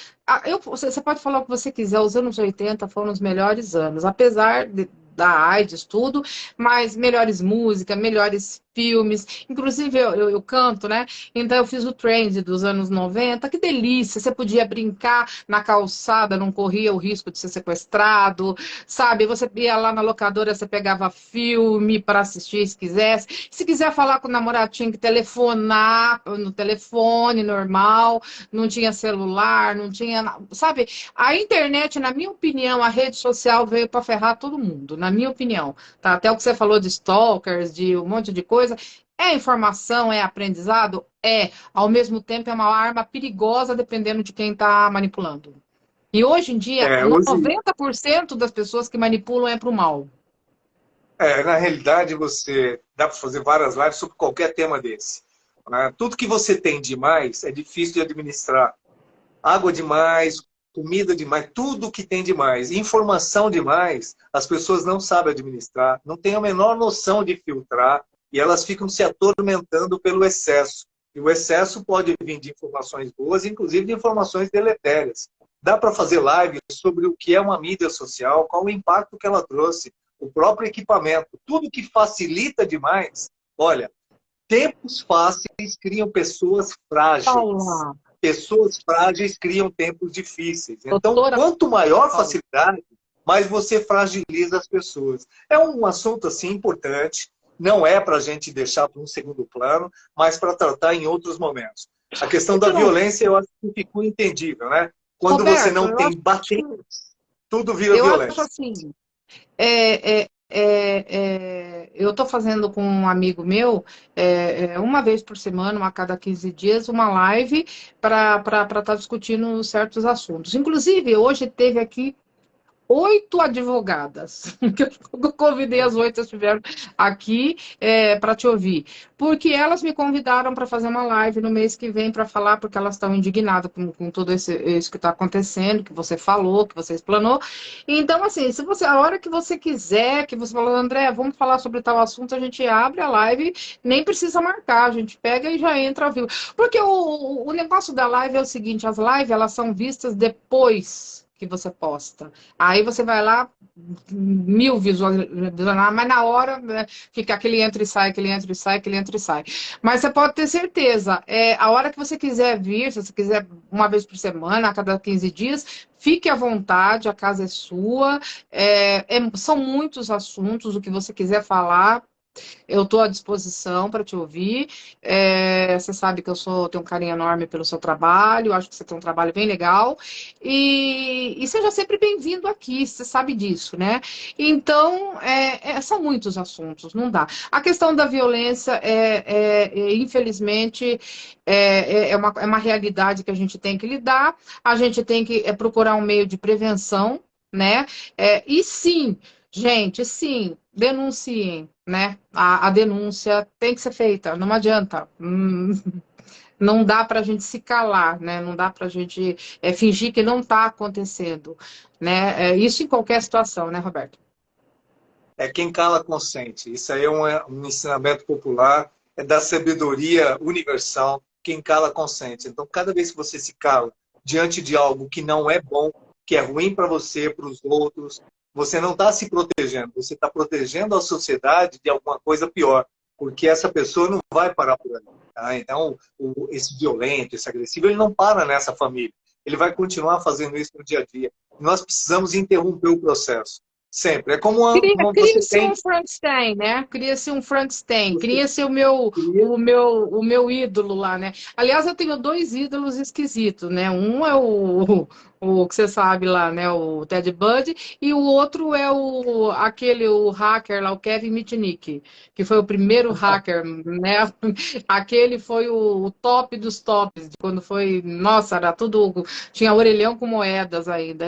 S1: Você pode falar o que você quiser, os anos 80 foram os melhores anos, apesar da AIDS, tudo, mas melhores músicas, melhores filmes. Inclusive, eu canto, né? Então, eu fiz o trend dos anos 90. Que delícia! Você podia brincar na calçada, não corria o risco de ser sequestrado, sabe? Você ia lá na locadora, você pegava filme para assistir se quisesse. Se quiser falar com o namorado, tinha que telefonar no telefone normal, não tinha celular, não tinha. Sabe? A internet, na minha opinião, a rede social veio para ferrar todo mundo, na minha opinião. Tá? Até o que você falou de stalkers, de um monte de coisa. É informação, é aprendizado? É. Ao mesmo tempo, é uma arma perigosa dependendo de quem está manipulando. E hoje em dia,
S2: Hoje,
S1: 90% das pessoas que manipulam é para o mal.
S2: na realidade, você dá para fazer várias lives sobre qualquer tema desse. Né? Tudo que você tem demais é difícil de administrar. Água demais, comida demais, tudo que tem demais, informação demais, as pessoas não sabem administrar, não têm a menor noção de filtrar e elas ficam se atormentando pelo excesso. E o excesso pode vir de informações boas, inclusive de informações deletérias. Dá para fazer live sobre o que é uma mídia social, qual o impacto que ela trouxe, o próprio equipamento, tudo que facilita demais. Olha, tempos fáceis criam pessoas frágeis.
S1: Paula,
S2: Pessoas frágeis criam tempos difíceis. Então,
S1: doutora
S2: quanto maior
S1: Paula.
S2: facilidade, mais você fragiliza as pessoas. É um assunto assim importante, não é para a gente deixar para um segundo plano, mas para tratar em outros momentos. A questão da
S1: Então,
S2: violência, eu acho que ficou entendível, né? Quando você
S1: Roberto,
S2: não tem batente, tudo vira
S1: eu acho
S2: violência.
S1: assim, eu estou fazendo com um amigo meu, uma vez por semana, a cada 15 dias, uma live para estar discutindo certos assuntos. Inclusive, hoje teve aqui 8 advogadas, que eu convidei as 8, estiveram aqui para te ouvir, porque elas me convidaram para fazer uma live no mês que vem para falar, porque elas estão indignadas com tudo isso que está acontecendo, que você falou, que você explanou. Então, assim, se você, a hora que você quiser, que você falou, André, vamos falar sobre tal assunto, a gente abre a live, nem precisa marcar, a gente pega e já entra ao vivo. Porque o negócio da live é o seguinte, as lives, elas são vistas depois que você posta. Aí você vai lá, 1000 visualizações, mas na hora, né, fica aquele entra e sai, aquele entra e sai, aquele entra e sai. Mas você pode ter certeza, a hora que você quiser vir, se você quiser uma vez por semana, a cada 15 dias, fique à vontade, a casa é sua. São muitos assuntos, o que você quiser falar. Eu estou à disposição para te ouvir. Você sabe que tenho um carinho enorme pelo seu trabalho, acho que você tem um trabalho bem legal. E seja sempre bem-vindo aqui, você sabe disso, né? Então, são muitos assuntos, não dá. A questão da violência, infelizmente, é uma realidade que a gente tem que lidar, a gente tem que procurar um meio de prevenção, né? E sim. Gente, sim, denunciem, né? A denúncia tem que ser feita, não adianta. Não dá para a gente se calar, né? Não dá para a gente fingir que não está acontecendo, né? Isso em qualquer situação, né, Roberto?
S2: Quem cala consente. Isso aí é um ensinamento popular, é da sabedoria universal. Quem cala consente. Então, cada vez que você se cala diante de algo que não é bom, que é ruim para você, para os outros, você não está se protegendo, você está protegendo a sociedade de alguma coisa pior, porque essa pessoa não vai parar por ali. Tá? Então, esse violento, esse agressivo, ele não para nessa família. Ele vai continuar fazendo isso no dia a dia. Nós precisamos interromper o processo. Sempre. É como você
S1: Cria-se
S2: tem.
S1: um Frankenstein, né? Cria-se um Frankenstein,
S2: Você
S1: cria-se o meu,
S2: cria,
S1: o meu, o meu ídolo lá, né? Aliás, eu tenho 2 ídolos esquisitos, né? Um é o que você sabe lá, né? O Ted Bundy, e o outro é o hacker lá, o Kevin Mitnick, que foi o primeiro hacker, né? Aquele foi o top dos tops, quando foi, nossa, era tudo, tinha orelhão com moedas ainda.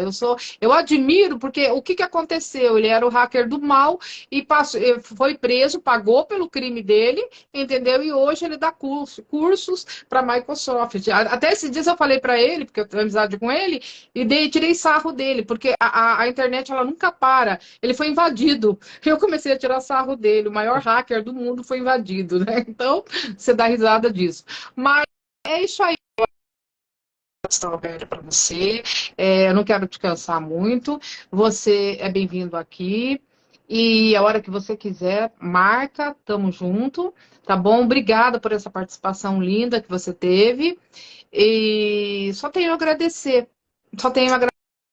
S1: Eu admiro, porque o que aconteceu? Ele era o hacker do mal e foi preso, pagou pelo crime dele, entendeu? E hoje ele dá cursos para a Microsoft. Até esses dias eu falei para ele, porque eu tenho amizade com ele, e tirei sarro dele, porque a internet ela nunca para. Ele foi invadido. Eu comecei a tirar sarro dele. O maior hacker do mundo foi invadido, né? Então, você dá risada disso. Mas é isso aí. Estou aberta para você. Eu não quero te cansar muito. Você é bem-vindo aqui. E a hora que você quiser, marca, tamo junto, tá bom? Obrigada por essa participação linda que você teve. E só tenho a agradecer. Só tenho a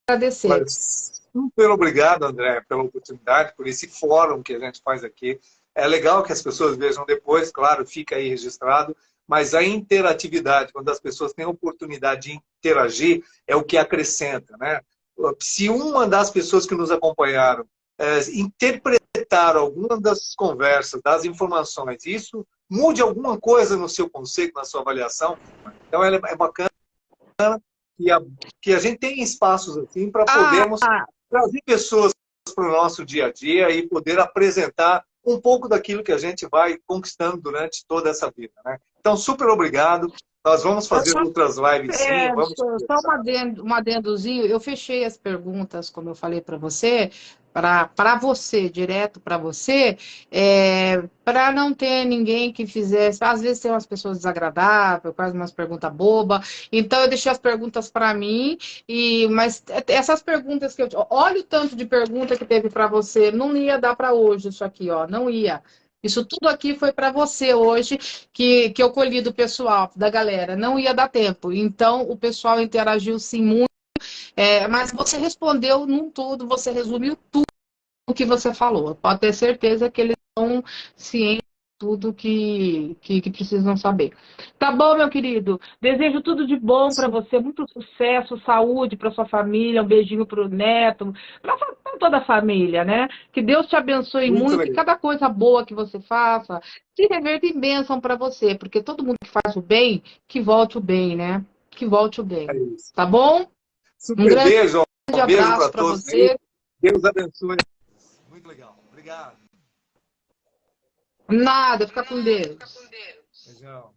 S1: agradecer.
S2: Mas super obrigado, André, pela oportunidade, por esse fórum que a gente faz aqui. É legal que as pessoas vejam depois, claro, fica aí registrado, mas a interatividade, quando as pessoas têm a oportunidade de interagir, é o que acrescenta, né? Se uma das pessoas que nos acompanharam interpretar alguma das conversas, das informações, isso mude alguma coisa no seu conceito, na sua avaliação, então é bacana que a gente tem espaços assim para podermos trazer pessoas para o nosso dia a dia e poder apresentar um pouco daquilo que a gente vai conquistando durante toda essa vida, né? Então, super obrigado. Nós vamos fazer outras lives, sim. Vamos
S1: só um adendozinho. Eu fechei as perguntas, como eu falei para você, para você, direto para você, para não ter ninguém que fizesse. Às vezes tem umas pessoas desagradáveis, quase umas perguntas bobas. Então, eu deixei as perguntas para mim, mas essas perguntas que eu. Olha o tanto de pergunta que teve para você. Não ia dar para hoje isso aqui, ó. Não ia. Isso tudo aqui foi para você hoje, que eu colhi do pessoal, da galera. Não ia dar tempo. Então, o pessoal interagiu sim muito, mas você respondeu num tudo, você resumiu tudo o que você falou. Pode ter certeza que eles estão cientes de tudo que precisam saber. Tá bom, meu querido? Desejo tudo de bom para você, muito sucesso, saúde para sua família, um beijinho para o neto, para toda a família, né? Que Deus te abençoe muito e cada coisa boa que você faça se reverta em bênção para você, porque todo mundo que faz o bem, que volte o bem, né? Que volte o bem. Tá bom?
S2: Super um grande beijo
S1: abraço para você.
S2: Deus abençoe. Muito legal. Obrigado.
S1: Nada, fica com Deus.
S2: Beijão.